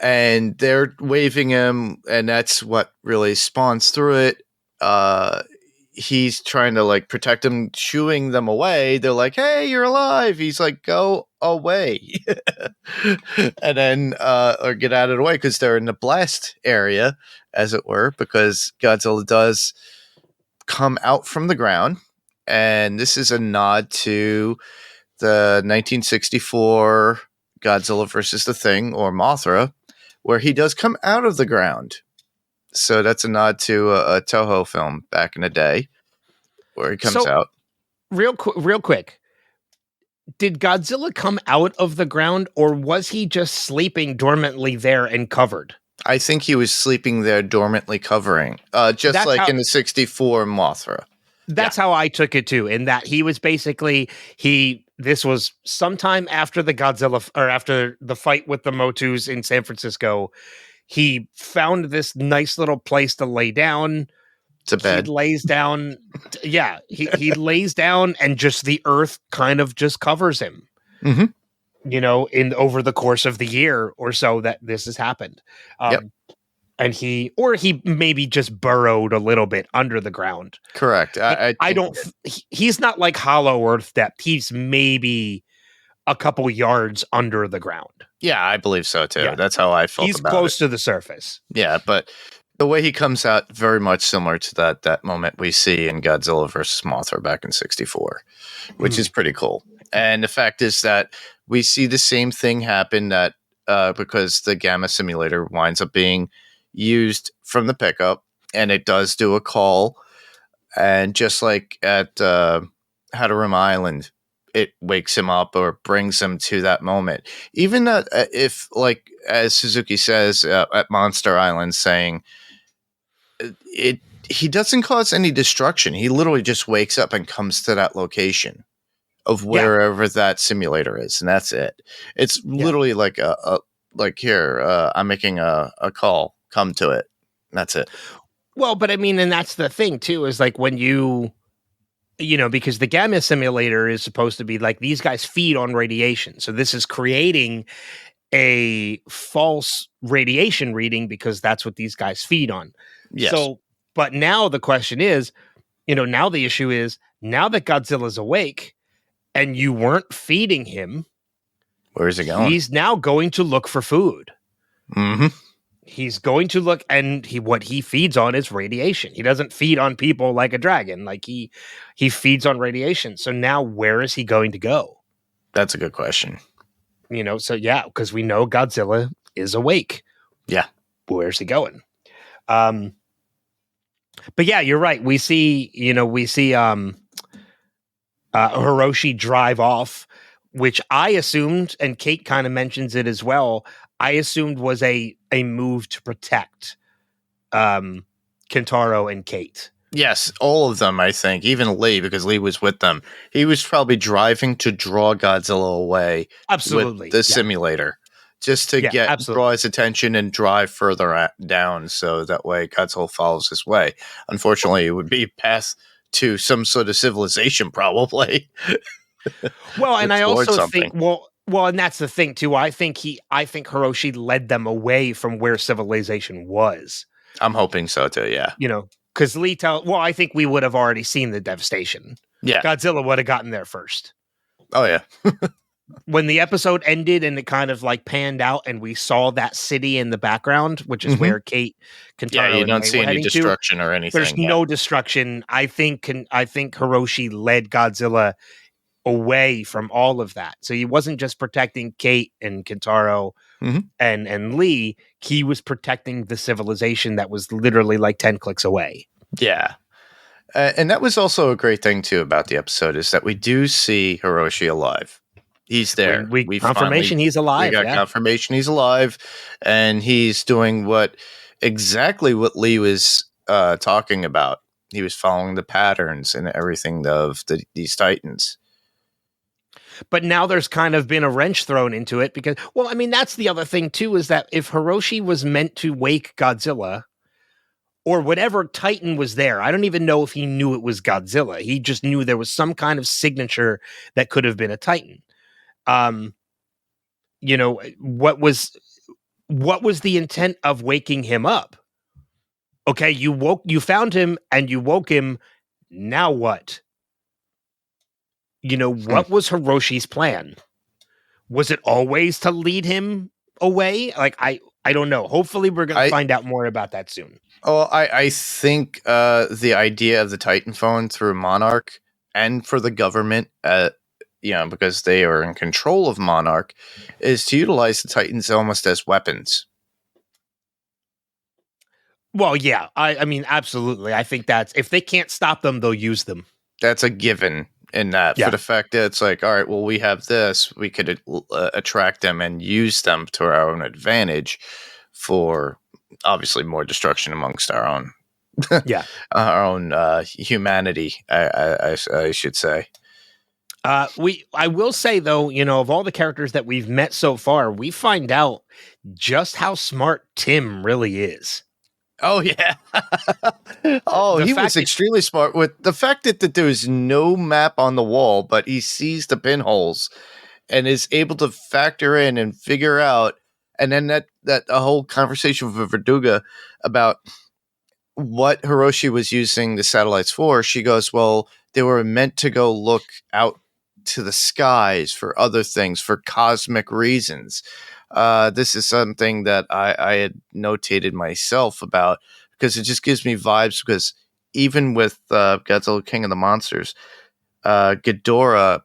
And they're waving him, and that's what really spawns through it. He's trying to like protect him, shooing them away. They're like, "Hey, you're alive!" He's like, "Go away," and then or get out of the way because they're in the blast area, as it were. Because Godzilla does come out from the ground, and this is a nod to the 1964 Godzilla versus the Thing, or Mothra, where he does come out of the ground. So that's a nod to a Toho film back in the day where he comes out. Real quick. Did Godzilla come out of the ground, or was he just sleeping dormantly there and covered? I think he was sleeping there dormantly covering, just that's like in the 64 Mothra. That's how I took it too, in that he was basically, this was sometime after the Godzilla, or after the fight with the Motus in San Francisco. He found this nice little place to lay down. It's a bed. He lays down. Yeah, he lays down, and just the earth kind of just covers him. Mm-hmm. You know, over the course of the year or so that this has happened. Yep. And he maybe just burrowed a little bit under the ground. Correct. He's not like Hollow Earth depth. He's maybe a couple yards under the ground. Yeah, I believe so too. Yeah. That's how I felt. He's about close it. to the surface. Yeah, but the way he comes out, very much similar to that moment we see in Godzilla versus Mothra back in 64, which is pretty cool. And the fact is that we see the same thing happen, that because the gamma simulator winds up being used from the pickup, and it does do a call And just like at Hadarum Island, it wakes him up or brings him to that moment. Even if, like, as Suzuki says at Monster Island, saying it, he doesn't cause any destruction. He literally just wakes up and comes to that location of wherever that simulator is, and that's it. It's literally like like here, I'm making a call. Come to it. That's it. Well, but I mean, and that's the thing too, is like when you know, because the gamma simulator is supposed to be like these guys feed on radiation. So this is creating a false radiation reading because that's what these guys feed on. Yes. So, but now the question is, you know, now the issue is now that Godzilla's awake and you weren't feeding him, where's it going? He's now going to look for food. Mm-hmm. He's going to look, and what he feeds on is radiation. He doesn't feed on people like a dragon. Like he feeds on radiation. So now where is he going to go? That's a good question. You know, so yeah, because we know Godzilla is awake. Yeah. Where's he going? But yeah, you're right. We see Hiroshi drive off, which I assumed, and Kate kind of mentions it as well, I assumed was a move to protect Kentaro and Kate. Yes, all of them, I think. Even Lee, because Lee was with them. He was probably driving to draw Godzilla away with the simulator. Just to draw his attention and drive further down, so that way Godzilla follows his way. Unfortunately, it would be path to some sort of civilization, probably. Well, and I also think, well, and that's the thing too. I think Hiroshi led them away from where civilization was. I'm hoping so too. Yeah, you know, because I think we would have already seen the devastation. Yeah, Godzilla would have gotten there first. Oh yeah. When the episode ended and it kind of like panned out and we saw that city in the background, which is where Kate, Kentaro, you don't see any destruction or anything. There's no destruction. I think Hiroshi led Godzilla away from all of that. So he wasn't just protecting Kate and Kentaro and Lee. He was protecting the civilization that was literally like 10 clicks away. Yeah. And that was also a great thing too about the episode is that we do see Hiroshi alive. He's there. We confirmation he's alive. We got confirmation he's alive, and he's doing exactly what Lee was talking about. He was following the patterns and everything of these Titans. But now there's kind of been a wrench thrown into it because, well, I mean, that's the other thing too, is that if Hiroshi was meant to wake Godzilla or whatever Titan was there, I don't even know if he knew it was Godzilla. He just knew there was some kind of signature that could have been a Titan. You know, what was the intent of waking him up? Okay, you found him and you woke him. Now what? You know, what was Hiroshi's plan? Was it always to lead him away? Like, I don't know. Hopefully we're going to find out more about that soon. Oh, I think the idea of the Titan phone through Monarch and for the government, because they are in control of Monarch, is to utilize the Titans almost as weapons. Well, yeah, I mean, absolutely. I think that's, if they can't stop them, they'll use them. That's a given in that. For the fact that it's like, all right, well, we have this, we could attract them and use them to our own advantage for obviously more destruction amongst our own, our own humanity, I should say. I will say though, you know, of all the characters that we've met so far, we find out just how smart Tim really is. Oh yeah. He was extremely smart with the fact that there is no map on the wall, but he sees the pinholes and is able to factor in and figure out. And then that a whole conversation with Verduga about what Hiroshi was using the satellites for. She goes, well, they were meant to go look out to the skies for other things, for cosmic reasons. This is something that I had notated myself about because it just gives me vibes because even with Godzilla King of the Monsters, Ghidorah,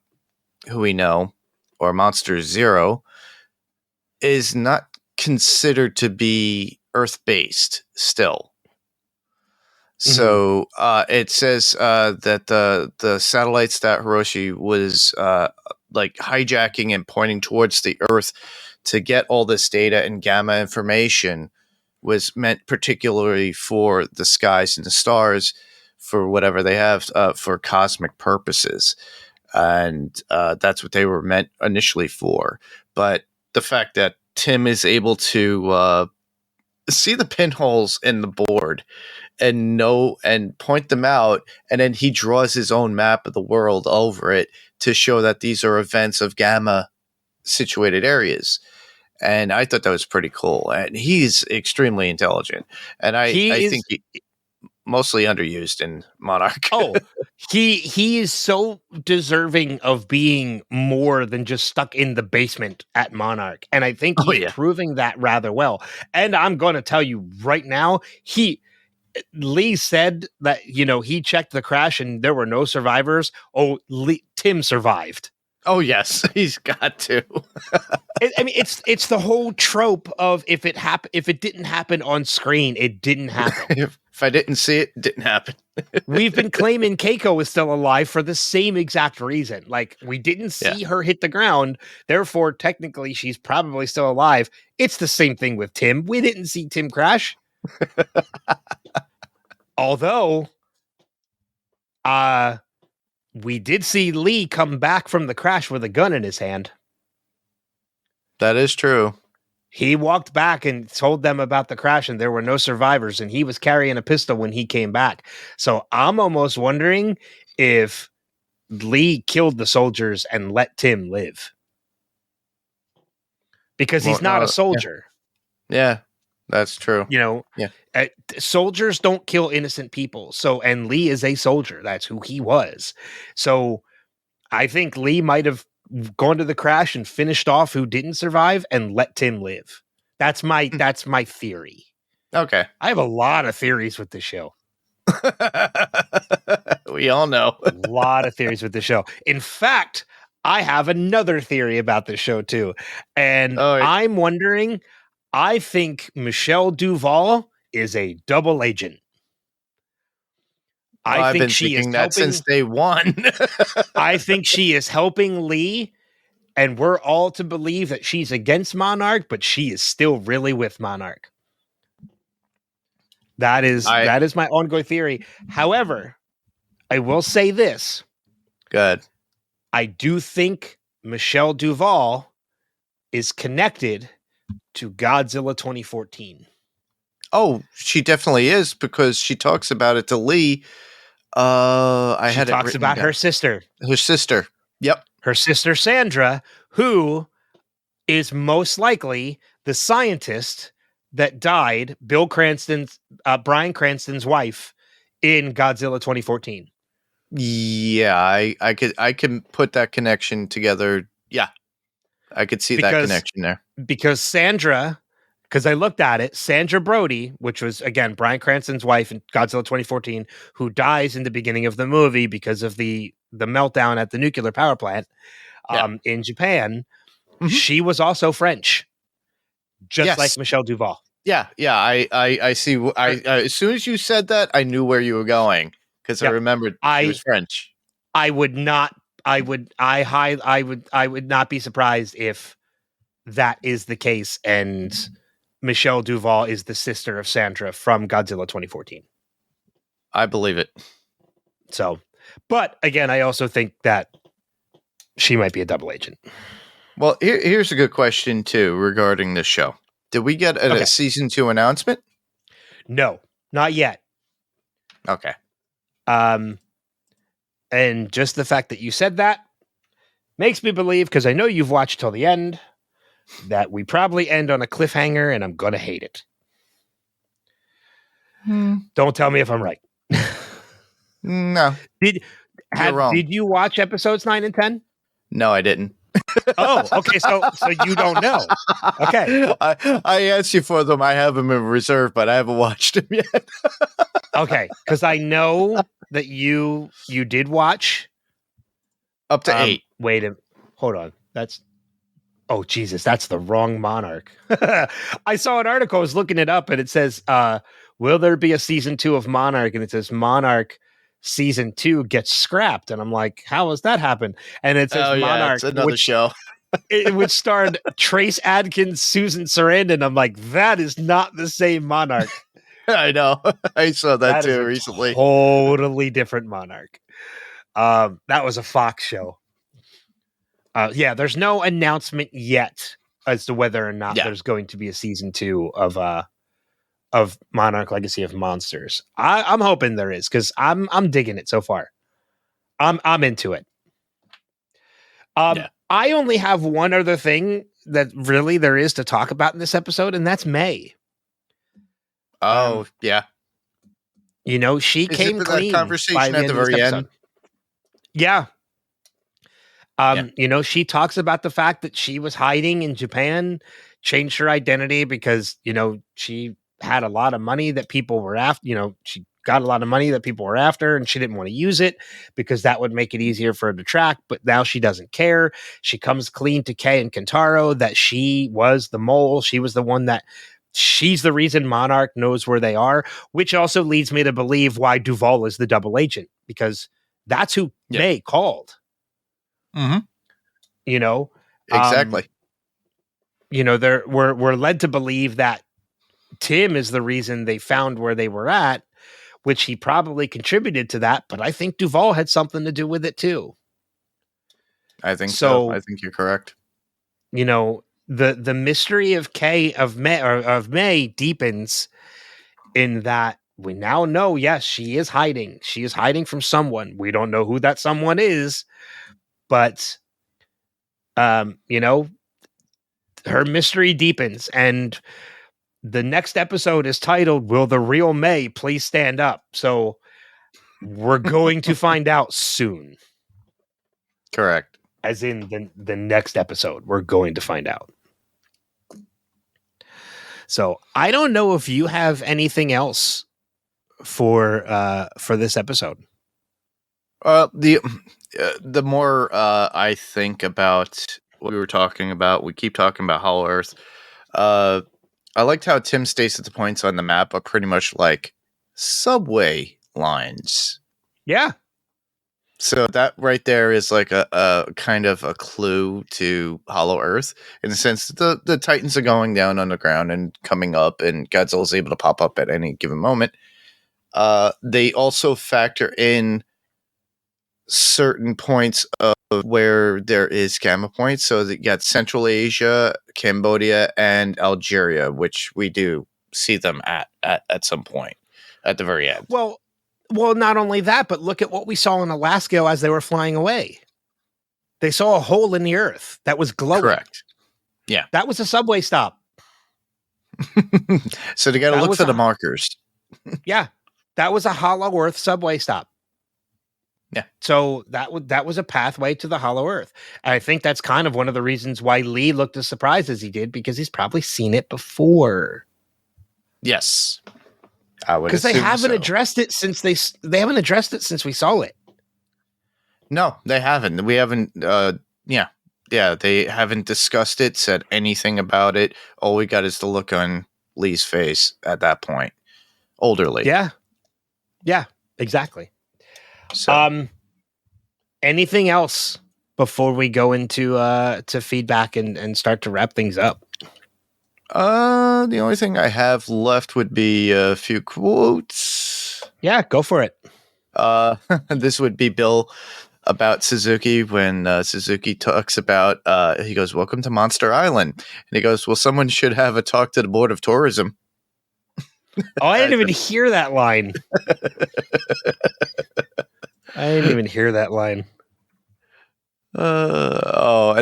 who we know, or Monster Zero, is not considered to be Earth-based still. So it says that the satellites that Hiroshi was like hijacking and pointing towards the Earth to get all this data and gamma information was meant particularly for the skies and the stars, for whatever they have for cosmic purposes, and that's what they were meant initially for. But the fact that Tim is able to see the pinholes in the board and know and point them out, and then he draws his own map of the world over it to show that these are events of gamma situated areas. And I thought that was pretty cool. And he's extremely intelligent, and I think he mostly underused in Monarch. He is so deserving of being more than just stuck in the basement at Monarch, and I think he's proving that rather well. And I'm going to tell you right now, Lee said that, he checked the crash and there were no survivors. Tim survived. Oh yes, he's got to. It's the whole trope of if it didn't happen on screen, it didn't happen. If I didn't see it, it didn't happen. We've been claiming Keiko is still alive for the same exact reason. Like, we didn't see her hit the ground, therefore technically she's probably still alive. It's the same thing with Tim. We didn't see Tim crash. Although, we did see Lee come back from the crash with a gun in his hand. That is true. He walked back and told them about the crash and there were no survivors, and he was carrying a pistol when he came back. So I'm almost wondering if Lee killed the soldiers and let Tim live. Because he's not a soldier. Yeah, that's true. Soldiers don't kill innocent people. And Lee is a soldier. That's who he was. So I think Lee might have gone to the crash and finished off who didn't survive and let Tim live. That's my theory. Okay. I have a lot of theories with this show. We all know. A lot of theories with the show. In fact, I have another theory about this show too. And I'm wondering, I think Michelle Duvall is a double agent. I've been thinking that since day one. I think she is helping Lee, and we're all to believe that she's against Monarch, but she is still really with Monarch. That is my ongoing theory. However, I will say this. Good. I do think Michelle Duvall is connected to Godzilla 2014. Oh, she definitely is, because she talks about it to Lee. She talks about her sister. Her sister. Yep. Her sister Sandra, who is most likely the scientist that died, Bryan Cranston's wife, in Godzilla 2014. Yeah, I can put that connection together. Yeah. I could see that connection there. Because Sandra, because I looked at it, Sandra Brody, which was, again, Bryan Cranston's wife in Godzilla 2014, who dies in the beginning of the movie because of the meltdown at the nuclear power plant in Japan, she was also French, just like Michelle Duvall. Yeah, I see. As soon as you said that, I knew where you were going, because I remembered she was French. I would not be surprised if that is the case, and Michelle Duvall is the sister of Sandra from Godzilla 2014. I believe it. So, but again, I also think that she might be a double agent. Well, here's a good question too regarding this show. Did we get a season 2 announcement? No, not yet. Okay. And just the fact that you said that makes me believe, because I know you've watched till the end, that we probably end on a cliffhanger, and I'm going to hate it. Don't tell me if I'm right. No. Did you watch episodes 9 and 10? No, I didn't. Oh, okay. So you don't know. Okay. I asked you for them. I have them in reserve, but I haven't watched them yet. Okay. Because I know that you did watch up to 8. Wait hold on. Oh, Jesus, that's the wrong Monarch. I saw an article, I was looking it up, and it says, will there be a season 2 of Monarch? And it says Monarch season 2 gets scrapped. And I'm like, how has that happened? And it says Monarch, it's another show. which starred Trace Adkins, Susan Sarandon. I'm like, that is not the same Monarch. I know. I saw that Is too a recently. Totally different Monarch. That was a Fox show. There's no announcement yet as to whether or not there's going to be a season 2 of Monarch Legacy of Monsters. I'm hoping there is, because I'm digging it so far. I'm into it. I only have one other thing that really there is to talk about in this episode, and that's May. Oh, yeah. You know, she Is came it clean that conversation at the very end. Yeah. You know, she talks about the fact that she was hiding in Japan, changed her identity because, you know, she had a lot of money that people were after, you know, she got a lot of money that people were after, and she didn't want to use it because that would make it easier for her to track. But now she doesn't care. She comes clean to Kay and Kentaro that she was the mole. She was the one that she's the reason Monarch knows where they are, which also leads me to believe why Duval is the double agent, because that's who May called. Mm-hmm. You know, exactly. You know, we're led to believe that Tim is the reason they found where they were at, which he probably contributed to that. But I think Duval had something to do with it too. I think so. I think you're correct. You know, the mystery of May deepens in that we now know, yes, she is hiding. She is hiding from someone. We don't know who that someone is, but you know, her mystery deepens, and the next episode is titled "Will the Real May Please Stand Up?" So we're going to find out soon. Correct. As in the next episode, we're going to find out. So I don't know if you have anything else for this episode. The more I think about what we were talking about, we keep talking about Hollow Earth. I liked how Tim states that the points on the map are pretty much like subway lines. Yeah. So that right there is like a kind of a clue to Hollow Earth, in the sense that the Titans are going down underground and coming up, and Godzilla is able to pop up at any given moment. They also factor in certain points of where there is gamma points. So that you got Central Asia, Cambodia, and Algeria, which we do see them at some point at the very end. Well, not only that, but look at what we saw in Alaska as they were flying away. They saw a hole in the earth that was glowing. Correct. Yeah. That was a subway stop. So they got to look for the markers. Yeah. That was a Hollow Earth subway stop. Yeah. So that was a pathway to the Hollow Earth. I think that's kind of one of the reasons why Lee looked as surprised as he did, because he's probably seen it before. Yes. I would, because they haven't addressed it since they haven't addressed it since we saw it. No, they haven't. We haven't. They haven't discussed it, said anything about it. All we got is the look on Lee's face at that point. Older Lee. Yeah, exactly. So, anything else before we go into to feedback and start to wrap things up? The only thing I have left would be a few quotes. Yeah, go for it. This would be Bill about Suzuki when Suzuki talks about, he goes, "Welcome to Monster Island." And he goes, "Well, someone should have a talk to the Board of Tourism." Oh, I didn't even hear that line. And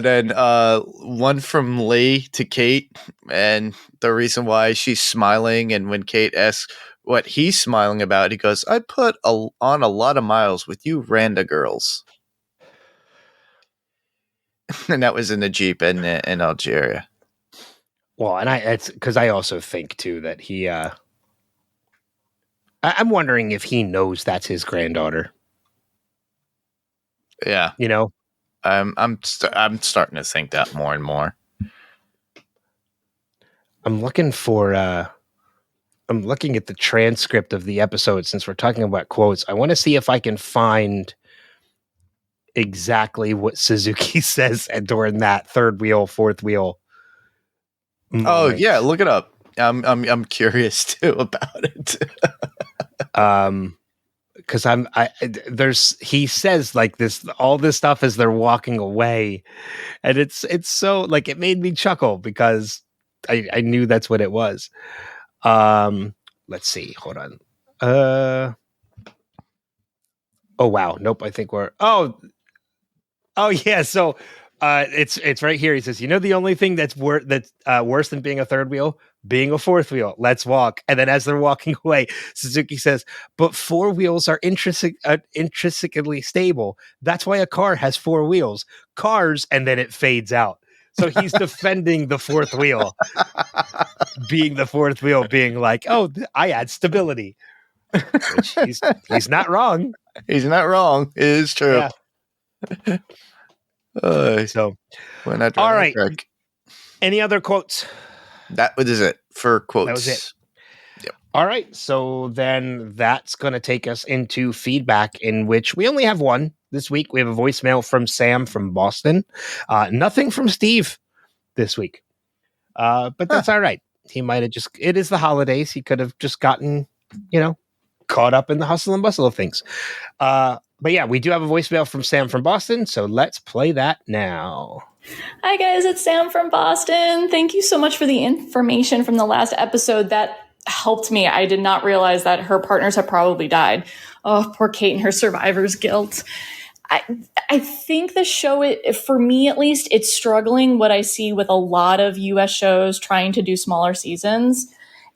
then one from Lee to Kate, and the reason why she's smiling, and when Kate asks what he's smiling about, he goes, "I put on a lot of miles with you Randa girls." And that was in the Jeep in Algeria. Well, and it's because I also think too that he I'm wondering if he knows that's his granddaughter. Yeah. You know? I'm starting to think that more and more. I'm looking for I'm looking at the transcript of the episode since we're talking about quotes. I want to see if I can find exactly what Suzuki says during that third wheel, fourth wheel moment. Oh yeah, look it up. I'm curious too about it. Because he says like this, all this stuff as they're walking away, and it's so like it made me chuckle because I knew that's what it was. Let's see, hold on. Oh wow, nope. I think we're oh yeah. So it's right here. He says, the only thing that's worse than being a third wheel, being a fourth wheel. Let's walk. And then as they're walking away, Suzuki says, but four wheels are intrinsically stable. That's why a car has four wheels. Cars, and then it fades out. So he's defending the fourth wheel, being the fourth wheel, being like, oh, I add stability. Which he's not wrong. He's not wrong. It is true. Yeah. So, all right. Any other quotes? That is it for quotes. That was it. Yep. All right. So then that's going to take us into feedback, in which we only have one this week. We have a voicemail from Sam from Boston. Nothing from Steve this week. But that's all right. He might have it is the holidays. He could have just gotten, caught up in the hustle and bustle of things. But yeah, we do have a voicemail from Sam from Boston, so let's play that now. Hi guys, it's Sam from Boston. Thank you so much for the information from the last episode. That helped me. I did not realize that her partners have probably died. Oh, poor Kate and her survivor's guilt. I think the show, for me at least, it's struggling what I see with a lot of US shows trying to do smaller seasons,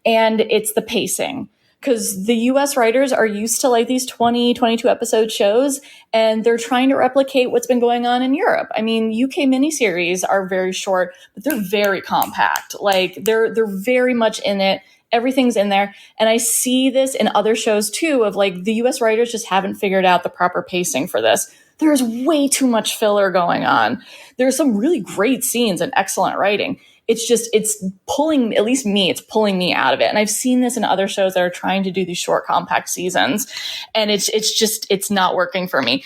and it's the pacing. Because the US writers are used to like these 20, 22 episode shows, and they're trying to replicate what's been going on in Europe. I mean, UK miniseries are very short, but they're very compact. Like they're very much in it. Everything's in there. And I see this in other shows too, of like the US writers just haven't figured out the proper pacing for this. There's way too much filler going on. There's some really great scenes and excellent writing. It's pulling, at least me, it's pulling me out of it. And I've seen this in other shows that are trying to do these short, compact seasons. And it's not working for me.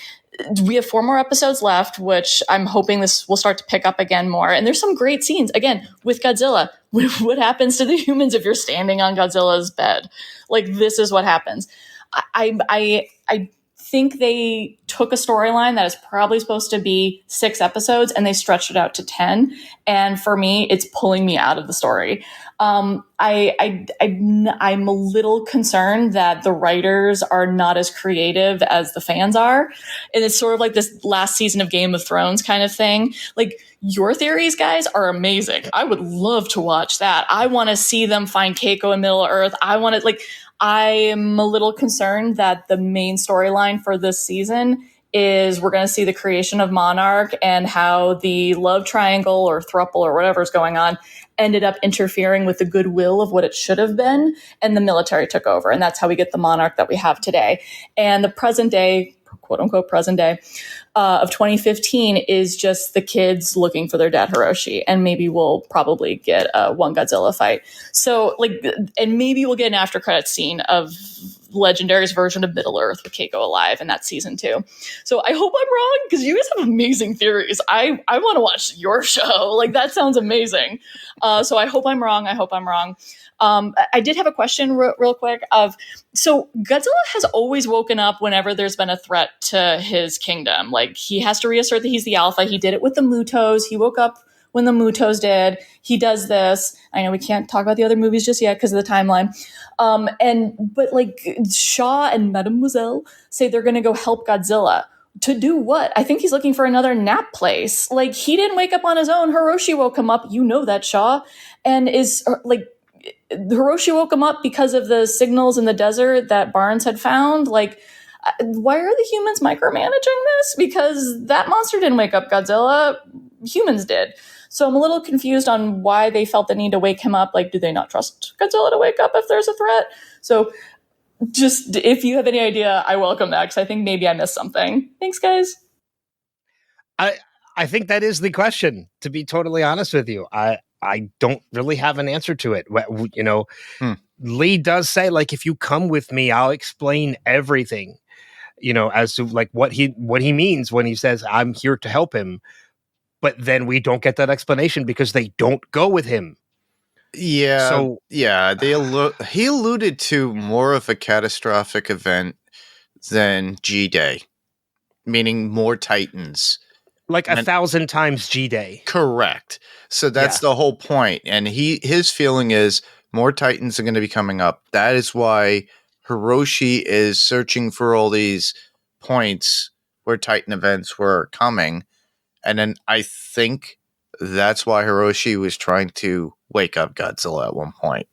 We have 4 more episodes left, which I'm hoping this will start to pick up again more. And there's some great scenes, again, with Godzilla. What happens to the humans if you're standing on Godzilla's bed? Like, this is what happens. I think they took a storyline that is probably supposed to be 6 episodes and they stretched it out to 10. And for me, it's pulling me out of the story. I'm a little concerned that the writers are not as creative as the fans are. And it's sort of like this last season of Game of Thrones kind of thing. Like, your theories, guys, are amazing. I would love to watch that. I want to see them find Keiko in Middle Earth. I'm a little concerned that the main storyline for this season is we're going to see the creation of Monarch and how the love triangle or throuple or whatever is going on ended up interfering with the goodwill of what it should have been, and the military took over. And that's how we get the Monarch that we have today. And the present day, quote unquote present day, of 2015 is just the kids looking for their dad Hiroshi, and maybe we'll probably get one Godzilla fight. So and maybe we'll get an after credits scene of Legendary's version of Middle Earth with Keiko alive in that season 2. So I hope I'm wrong, because you guys have amazing theories. I want to watch your show. Like, that sounds amazing. So I hope I'm wrong. I did have a question real quick so Godzilla has always woken up whenever there's been a threat to his kingdom. Like, he has to reassert that he's the alpha. He did it with the Mutos. He woke up when the Mutos did. He does this. I know we can't talk about the other movies just yet because of the timeline. But Shaw and Mademoiselle say they're going to go help Godzilla. To do what? I think he's looking for another nap place. Like, he didn't wake up on his own. Hiroshi woke him up. You know that, Shaw. And Hiroshi woke him up because of the signals in the desert that Barnes had found. Like, why are the humans micromanaging this? Because that monster didn't wake up Godzilla. Humans did. So I'm a little confused on why they felt the need to wake him up. Like, do they not trust Godzilla to wake up if there's a threat? So just, if you have any idea, I welcome that, because I think maybe I missed something. Thanks, guys. I think that is the question, to be totally honest with you. I don't really have an answer to it. Hmm. Lee does say, like, if you come with me, I'll explain everything, as to like what he means when he says I'm here to help him. But then we don't get that explanation because they don't go with him. Yeah, So yeah. He alluded to more of a catastrophic event than G-Day, meaning more Titans. like And- 1,000 times G-Day. Correct. So that's Yeah. the whole point. And his feeling is more Titans are going to be coming up. That is why Hiroshi is searching for all these points where Titan events were coming. And then I think that's why Hiroshi was trying to wake up Godzilla at one point.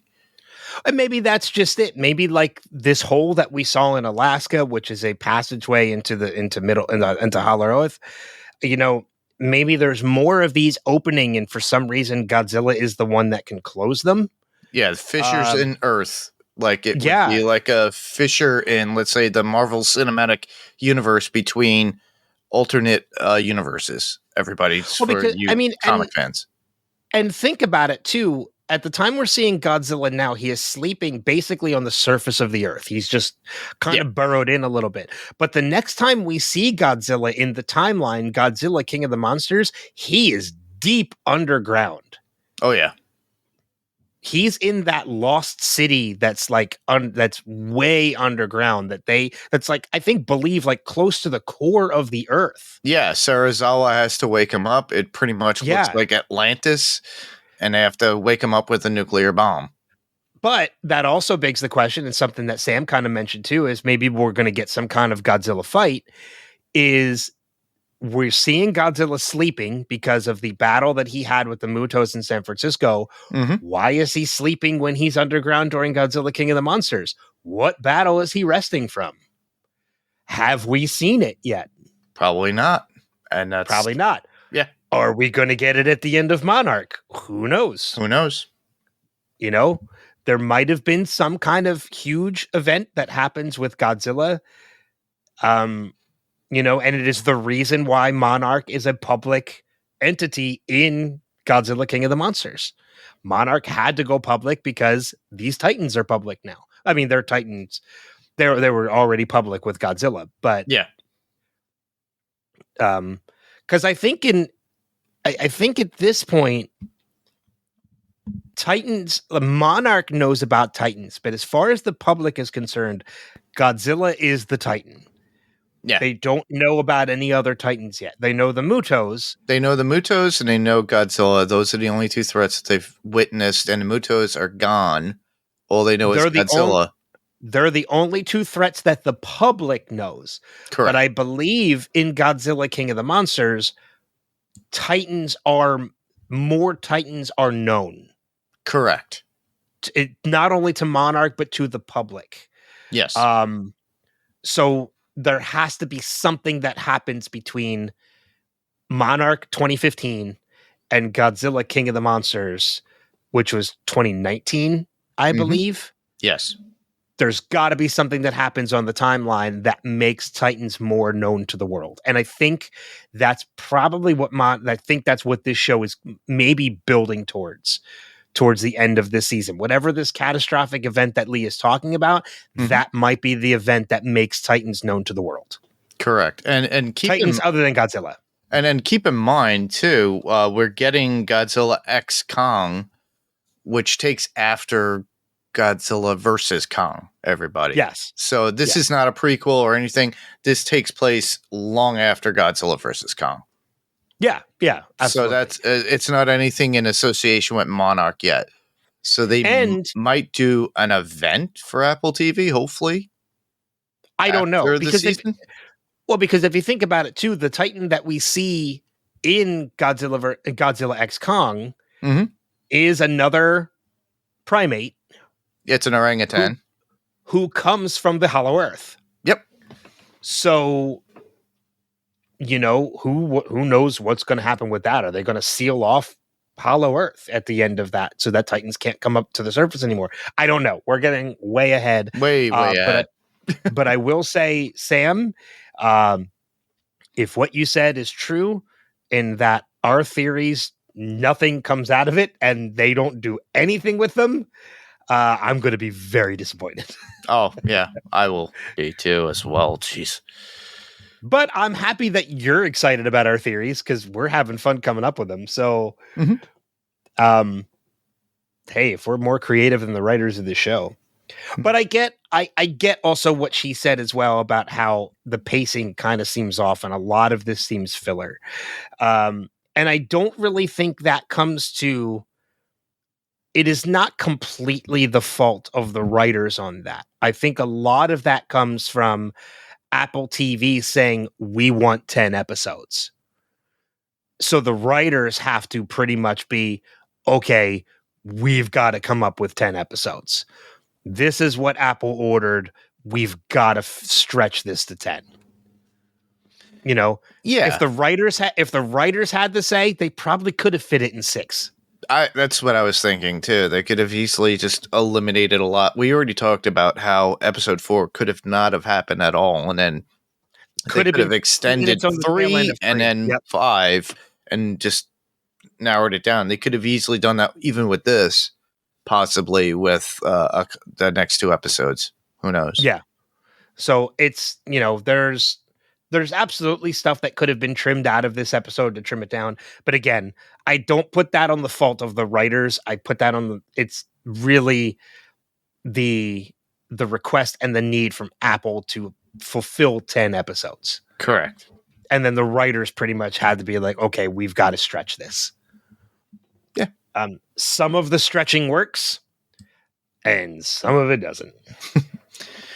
And maybe that's just it. Maybe like this hole that we saw in Alaska, which is a passageway into Hollow Earth, maybe there's more of these opening, and for some reason Godzilla is the one that can close them. Yeah, fissures in Earth. Like it would Yeah. be like a fissure in, let's say, the Marvel Cinematic Universe between alternate universes. Everybody's Well, because, comic fans. And think about it too. At the time we're seeing Godzilla now, he is sleeping basically on the surface of the earth. He's just kind of burrowed in a little bit. But the next time we see Godzilla in the timeline, Godzilla King of the Monsters, he is deep underground. Oh yeah. He's in that lost city that's like that's way underground, that's like, I think, believe like close to the core of the earth. Yeah, Sarazawa has to wake him up. It pretty much looks like Atlantis, and they have to wake him up with a nuclear bomb. But that also begs the question, and something that Sam kind of mentioned too, is maybe we're going to get some kind of Godzilla fight. Is we're seeing Godzilla sleeping because of the battle that he had with the Mutos in San Francisco. Mm-hmm. Why is he sleeping when he's underground during Godzilla King of the Monsters? What battle is he resting from? Have we seen it yet? Probably not. And that's probably not. Yeah. Are we going to get it at the end of Monarch? Who knows? Who knows? There might have been some kind of huge event that happens with Godzilla. And it is the reason why Monarch is a public entity in Godzilla King of the Monsters. Monarch had to go public because these Titans are public now. I mean, they're Titans. They were already public with Godzilla, but because I think at this point, Monarch knows about Titans, but as far as the public is concerned, Godzilla is the Titan. Yeah. They don't know about any other Titans yet. They know the Mutos. They know the Mutos and they know Godzilla. Those are the only two threats that they've witnessed, and the Mutos are gone. All they know is Godzilla. They're the only two threats that the public knows. Correct. But I believe in Godzilla King of the Monsters, more Titans are known. Correct. Not only to Monarch, but to the public. Yes. So there has to be something that happens between Monarch 2015 and Godzilla King of the Monsters, which was 2019, I believe. Yes. There's got to be something that happens on the timeline that makes Titans more known to the world. And I think that's probably that's what this show is maybe building towards the end of this season. Whatever this catastrophic event that Lee is talking about, that might be the event that makes Titans known to the world. Correct. And keep Titans other than Godzilla. And then keep in mind, too, we're getting Godzilla X Kong, which takes after Godzilla versus Kong, everybody. Yes. So this is not a prequel or anything. This takes place long after Godzilla versus Kong. Yeah, absolutely. So that's it's not anything in association with Monarch yet. So they might do an event for Apple TV, hopefully. I don't know. Because if you think about it too, the Titan that we see in Godzilla X Kong is another primate. It's an orangutan. Who comes from the Hollow Earth. Yep. So who knows what's going to happen with that? Are they going to seal off Hollow Earth at the end of that so that Titans can't come up to the surface anymore? I don't know. We're getting way ahead. Way ahead. But I will say, Sam, if what you said is true, in that our theories nothing comes out of it and they don't do anything with them, I'm going to be very disappointed. Oh, yeah, I will be too as well. Jeez. But I'm happy that you're excited about our theories because we're having fun coming up with them. So, hey, if we're more creative than the writers of the show. But I get also what she said as well about how the pacing kind of seems off and a lot of this seems filler. And I don't really think that comes to, it is not completely the fault of the writers on that. I think a lot of that comes from Apple TV saying, we want 10 episodes. So the writers have to pretty much be, okay, we've got to come up with 10 episodes. This is what Apple ordered. We've got to stretch this to 10. You know, if the writers had to say, they probably could have fit it in 6. That's what I was thinking too. They could have easily just eliminated a lot. We already talked about how episode 4 could have not have happened at all, and then could have extended 3 and then 5 and just narrowed it down. They could have easily done that even with this, possibly with the next 2 episodes. Who knows? Yeah. So it's, you know, there's absolutely stuff that could have been trimmed out of this episode to trim it down. But again, I don't put that on the fault of the writers. I put that on it's really the request and the need from Apple to fulfill 10 episodes. Correct. And then the writers pretty much had to be like, okay, we've got to stretch this. Yeah. Some of the stretching works and some of it doesn't.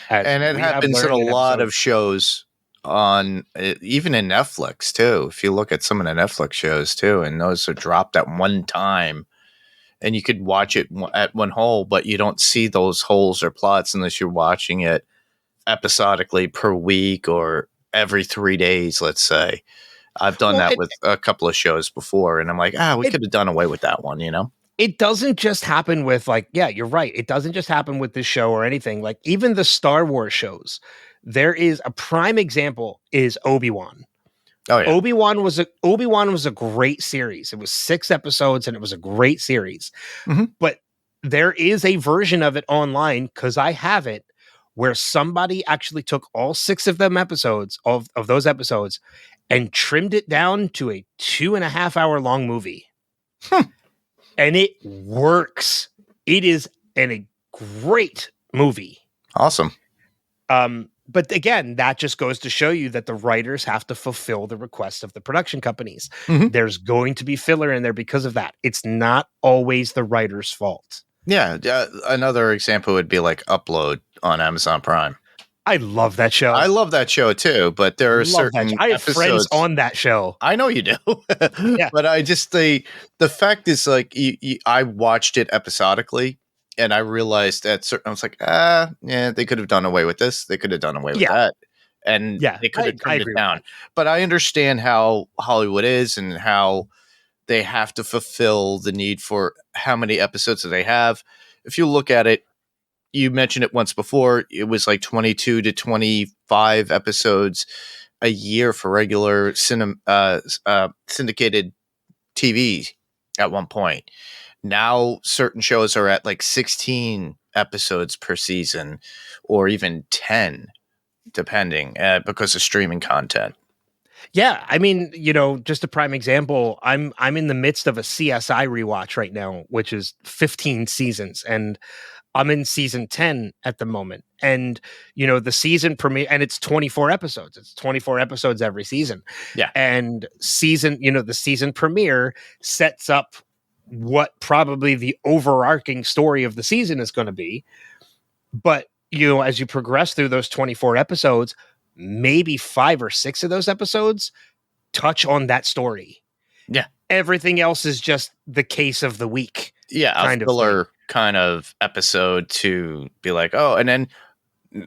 And it happens in a lot of shows on even in Netflix too. If you look at some of the Netflix shows too, and those are dropped at one time and you could watch it at one whole, but you don't see those holes or plots unless you're watching it episodically per week or every 3 days, let's say. I've done that with a couple of shows before, and I'm like, we could have done away with that one, you know? It doesn't just happen with you're right. It doesn't just happen with this show or anything. Like even the Star Wars shows, there is a prime example is Obi-Wan. Oh yeah. Obi-Wan was a great series. It was 6 episodes and it was a great series. Mm-hmm. But there is a version of it online, because I have it, where somebody actually took all 6 of them episodes of those episodes and trimmed it down to a 2.5 hour long movie. And it works. It is a great movie. Awesome. But again, that just goes to show you that the writers have to fulfill the requests of the production companies. Mm-hmm. There's going to be filler in there because of that. It's not always the writer's fault. Yeah. Another example would be like Upload on Amazon Prime. I love that show. I love that show too, but there are certain I have friends on that show. I know you do. Yeah. But I just the fact is, like, I watched it episodically, and I realized I was like, they could have done away with this. They could have done away with that. And they could have trimmed it down. But I understand how Hollywood is and how they have to fulfill the need for how many episodes do they have. If you look at it, you mentioned it once before, it was like 22 to 25 episodes a year for regular syndicated TV at one point. Now certain shows are at like 16 episodes per season, or even 10, depending, because of streaming content. Yeah, I mean, you know, just a prime example, I'm in the midst of a CSI rewatch right now, which is 15 seasons, and I'm in season 10 at the moment. And, you know, the season premiere, and it's 24 episodes. It's 24 episodes every season. Yeah. And the season premiere sets up what probably the overarching story of the season is going to be. But, you know, as you progress through those 24 episodes, maybe 5 or 6 of those episodes touch on that story. Yeah. Everything else is just the case of the week. Yeah. A filler kind of episode to be like, and then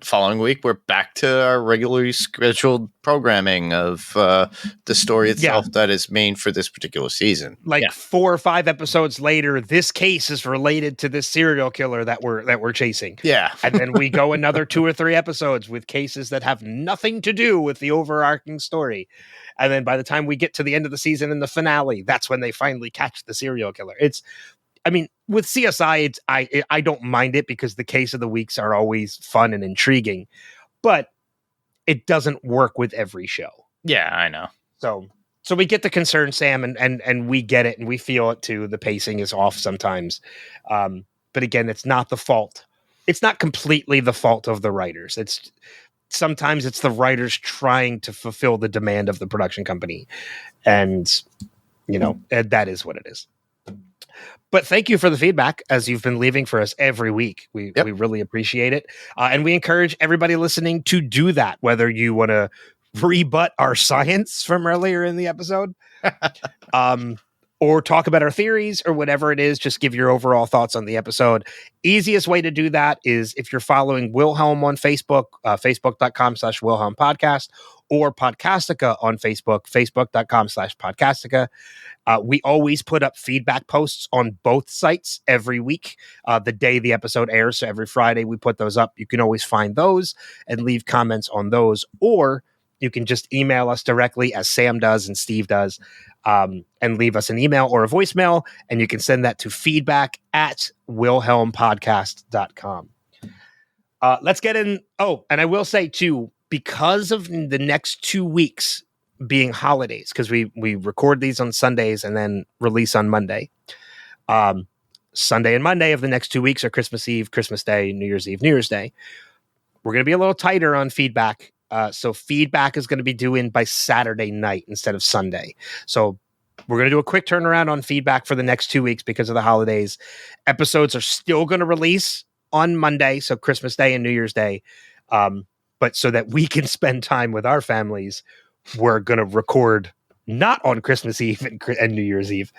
following week, we're back to our regularly scheduled programming of the story itself that is main for this particular season. Like 4 or 5 episodes later, this case is related to this serial killer that we're chasing. Yeah. And then we go another 2 or 3 episodes with cases that have nothing to do with the overarching story. And then by the time we get to the end of the season and the finale, that's when they finally catch the serial killer. With CSI, I don't mind it because the case of the weeks are always fun and intriguing, but it doesn't work with every show. Yeah, I know. So we get the concern, Sam, and we get it, and we feel it too. The pacing is off sometimes. But again, it's not the fault. It's not completely the fault of the writers. Sometimes it's the writers trying to fulfill the demand of the production company. And, that is what it is. But thank you for the feedback as you've been leaving for us every week. We really appreciate it. And we encourage everybody listening to do that, whether you want to rebut our science from earlier in the episode, or talk about our theories or whatever it is. Just give your overall thoughts on the episode. Easiest way to do that is if you're following Wilhelm on Facebook, facebook.com/Wilhelm podcast, or Podcastica on Facebook, facebook.com/Podcastica. We always put up feedback posts on both sites every week, the day the episode airs. So every Friday we put those up. You can always find those and leave comments on those, or you can just email us directly as Sam does and Steve does, and leave us an email or a voicemail, and you can send that to feedback@wilhelmpodcast.com. Let's get in. Oh, and I will say too, because of the next 2 weeks being holidays, because we record these on Sundays and then release on Monday. Sunday and Monday of the next 2 weeks are Christmas Eve, Christmas Day, New Year's Eve, New Year's Day. We're going to be a little tighter on feedback. So feedback is going to be due in by Saturday night instead of Sunday. So we're going to do a quick turnaround on feedback for the next 2 weeks because of the holidays. Episodes are still going to release on Monday, so Christmas Day and New Year's Day. But so that we can spend time with our families, we're going to record not on Christmas Eve and New Year's Eve.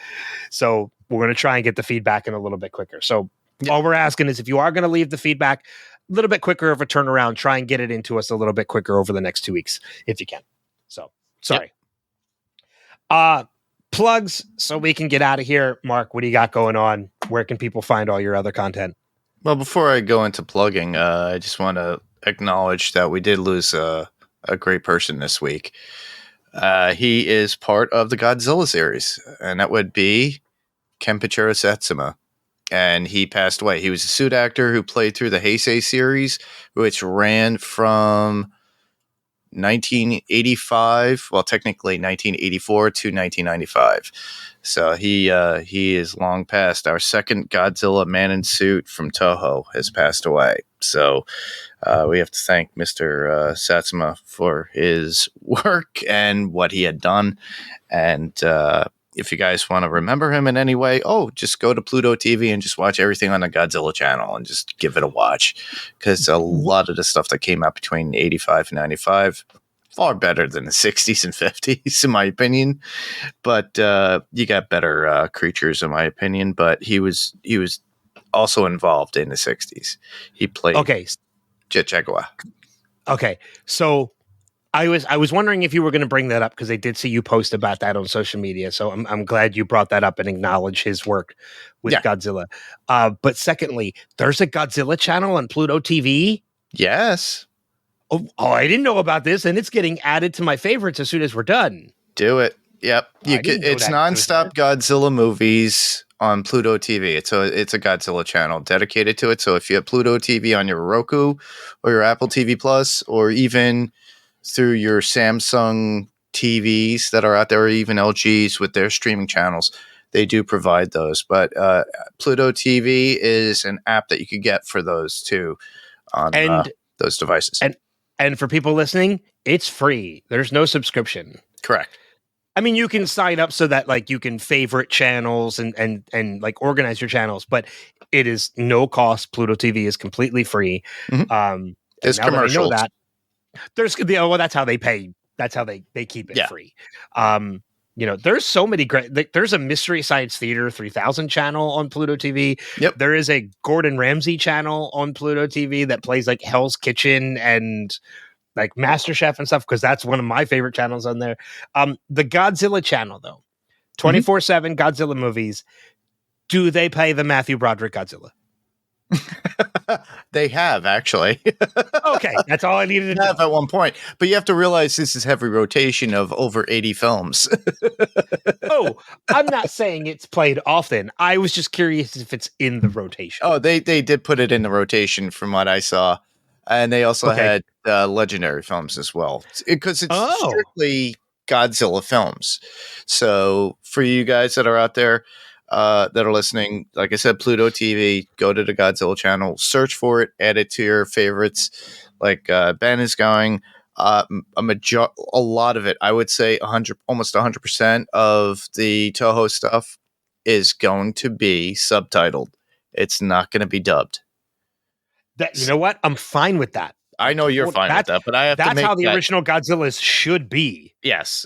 So we're going to try and get the feedback in a little bit quicker. So all we're asking is if you are going to leave the feedback a little bit quicker of a turnaround, try and get it into us a little bit quicker over the next 2 weeks if you can. So sorry. Plugs so we can get out of here. Mark, what do you got going on? Where can people find all your other content? Well, before I go into plugging, I just want to acknowledge that we did lose a great person this week. He is part of the Godzilla series, and that would be Kenpachiro Satsuma. And he passed away. He was a suit actor who played through the Heisei series, which ran from 1985, well, technically 1984 to 1995. So he is long past. Our second Godzilla man in suit from Toho has passed away. So we have to thank Mr. Satsuma for his work and what he had done. And if you guys want to remember him in any way, just go to Pluto TV and just watch everything on the Godzilla channel and just give it a watch. Because a lot of the stuff that came out between 85 and 95, far better than the 60s and 50s, in my opinion. But you got better creatures, in my opinion. But he was also involved in the 60s. He played Jet Jaguar. Okay, so I was wondering if you were going to bring that up because I did see you post about that on social media. So I'm glad you brought that up and acknowledge his work with Godzilla. But secondly, there's a Godzilla channel on Pluto TV. Yes. Oh, I didn't know about this, and it's getting added to my favorites as soon as we're done. Do it. Yep. It's nonstop Godzilla movies on Pluto TV. It's a Godzilla channel dedicated to it. So if you have Pluto TV on your Roku or your Apple TV Plus, or even through your Samsung TVs that are out there, or even LGs with their streaming channels, they do provide those. But Pluto TV is an app that you could get for those too on those devices. And for people listening, it's free. There's no subscription. Correct. I mean, you can sign up so that like you can favorite channels and like organize your channels, but it is no cost. Pluto TV is completely free. Mm-hmm. There's commercials. That's how they pay. That's how they keep it free. There's so many great. There's a Mystery Science Theater 3000 channel on Pluto TV. Yep. There is a Gordon Ramsay channel on Pluto TV that plays like Hell's Kitchen and like MasterChef and stuff, because that's one of my favorite channels on there. The Godzilla channel, though, 24/7 Godzilla movies. Do they pay the Matthew Broderick Godzilla? They have, actually. Okay, that's all I needed to have know. at one point. But you have to realize this is heavy rotation of over 80 films. Oh, I'm not saying it's played often. I was just curious if it's in the rotation. Oh, they did put it in the rotation from what I saw. And they also had legendary films as well. Because it's strictly Godzilla films. So for you guys that are out there that are listening, like I said, Pluto TV, go to the Godzilla channel, search for it, add it to your favorites. Like Ben is going, a lot of it, I would say almost 100% of the Toho stuff is going to be subtitled. It's not going to be dubbed. You know what? I'm fine with that. I know you're fine with that, but I have to make that's how the original Godzillas should be. Yes.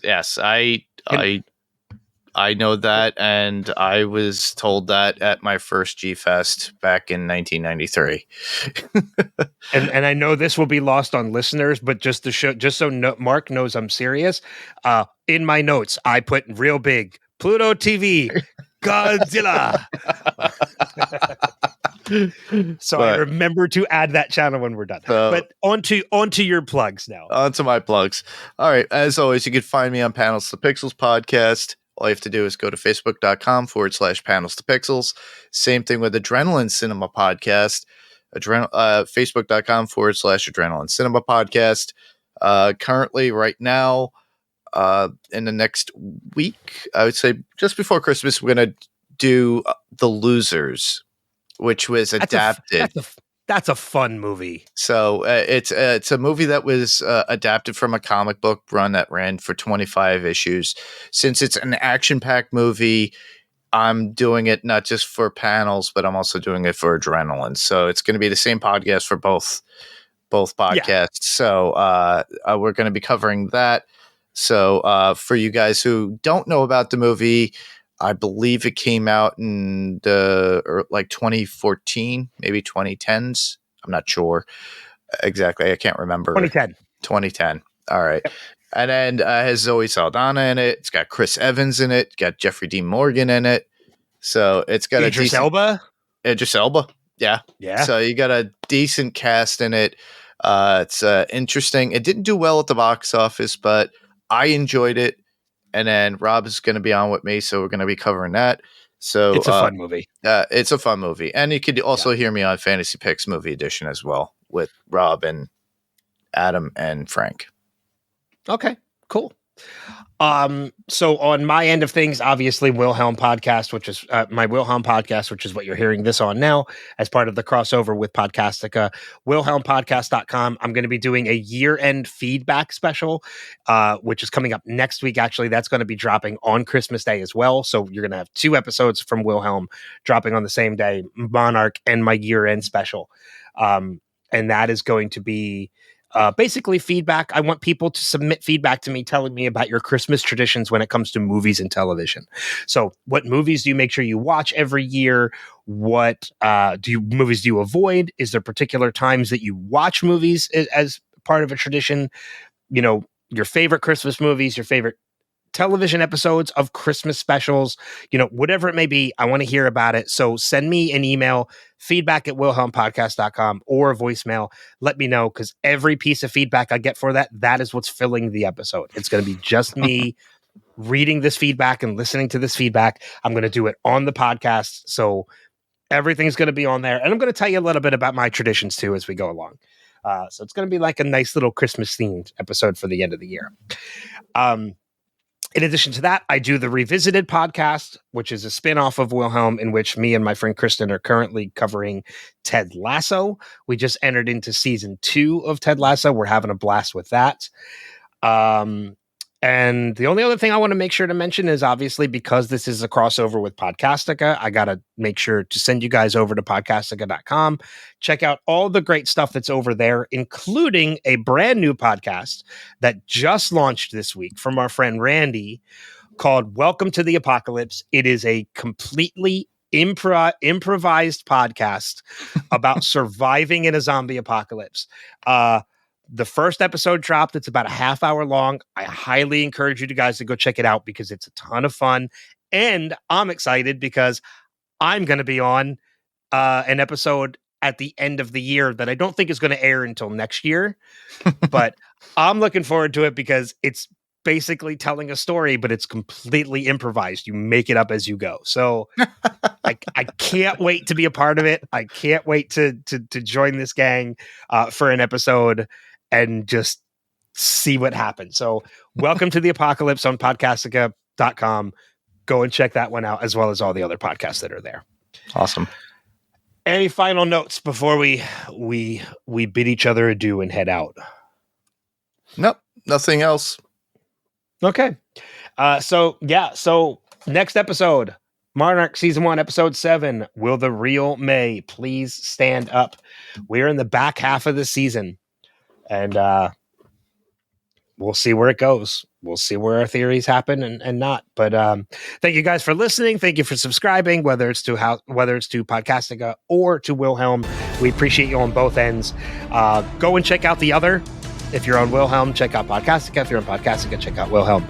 I know that, and I was told that at my first G-Fest back in 1993. and I know this will be lost on listeners, but just so Mark knows I'm serious, in my notes I put real big Pluto TV Godzilla. So I remember to add that channel when we're done. But onto your plugs now. Onto my plugs. All right. As always, you can find me on Panels to Pixels podcast. All you have to do is go to facebook.com/Panels to Pixels. Same thing with Adrenaline Cinema podcast. Facebook.com/Adrenaline Cinema podcast. Currently, right now, in the next week, I would say just before Christmas, we're going to do The Losers, which was adapted. That's a fun movie. So it's a movie that was adapted from a comic book run that ran for 25 issues. Since it's an action-packed movie, I'm doing it not just for panels, but I'm also doing it for Adrenaline. So it's going to be the same podcast for both podcasts. Yeah. So we're going to be covering that. So for you guys who don't know about the movie, I believe it came out in like 2014, maybe 2010s. I'm not sure exactly. I can't remember. 2010. All right. Yep. And then it has Zoe Saldana in it. It's got Chris Evans in it. It's got Jeffrey Dean Morgan in it. So it's got Idris Elba. Idris Elba. Yeah. Yeah. So you got a decent cast in it. It's interesting. It didn't do well at the box office, but I enjoyed it. And then Rob is going to be on with me, so we're going to be covering that. So it's a fun movie. It's a fun movie. And you could also hear me on Fantasy Picks Movie Edition as well with Rob and Adam and Frank. Okay, cool. So on my end of things, obviously Wilhelm podcast, which is my Wilhelm podcast, which is what you're hearing this on now as part of the crossover with Podcastica, WilhelmPodcast.com. I'm going to be doing a year-end feedback special, which is coming up next week. Actually, that's going to be dropping on Christmas Day as well. So you're going to have 2 episodes from Wilhelm dropping on the same day, Monarch and my year-end special. And that is going to be basically feedback. I want people to submit feedback to me telling me about your Christmas traditions when it comes to movies and television. So what movies do you make sure you watch every year? What movies do you avoid? Is there particular times that you watch movies as part of a tradition? You know, your favorite Christmas movies, your favorite television episodes of Christmas specials, whatever it may be, I want to hear about it. So send me an email, feedback@wilhelmpodcast.com, or a voicemail. Let me know, because every piece of feedback I get for that is what's filling the episode. It's going to be just me reading this feedback and listening to this feedback. I'm going to do it on the podcast. So everything's going to be on there. And I'm going to tell you a little bit about my traditions too as we go along. So it's going to be like a nice little Christmas themed episode for the end of the year. In addition to that, I do the Revisited podcast, which is a spin-off of Wilhelm, in which me and my friend Kristen are currently covering Ted Lasso. We just entered into season 2 of Ted Lasso. We're having a blast with that. And the only other thing I want to make sure to mention is, obviously, because this is a crossover with Podcastica, I got to make sure to send you guys over to podcastica.com. Check out all the great stuff that's over there, including a brand new podcast that just launched this week from our friend Randy called Welcome to the Apocalypse. It is a completely improvised podcast about surviving in a zombie apocalypse. The first episode dropped. It's about a half hour long. I highly encourage you guys to go check it out because it's a ton of fun. And I'm excited because I'm going to be on an episode at the end of the year that I don't think is going to air until next year. But I'm looking forward to it because it's basically telling a story, but it's completely improvised. You make it up as you go. So I can't wait to be a part of it. I can't wait to join this gang for an episode and just see what happens. So welcome to the Apocalypse on Podcastica.com. Go and check that one out, as well as all the other podcasts that are there. Awesome. Any final notes before we bid each other adieu and head out? Nope, nothing else. Okay. So next episode, Monarch Season 1, Episode 7, Will the Real May Please Stand Up? We're in the back half of the season, and we'll see where it goes. We'll see where our theories happen and not. But thank you guys for listening. Thank you for subscribing, whether it's to Podcastica or to Wilhelm. We appreciate you on both ends. Go and check out the other. If you're on Wilhelm, check out Podcastica. If you're on Podcastica, check out Wilhelm.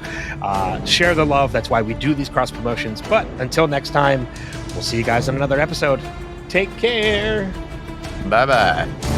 Share the love. That's why we do these cross promotions. But until next time, we'll see you guys on another episode. Take care. Bye-bye.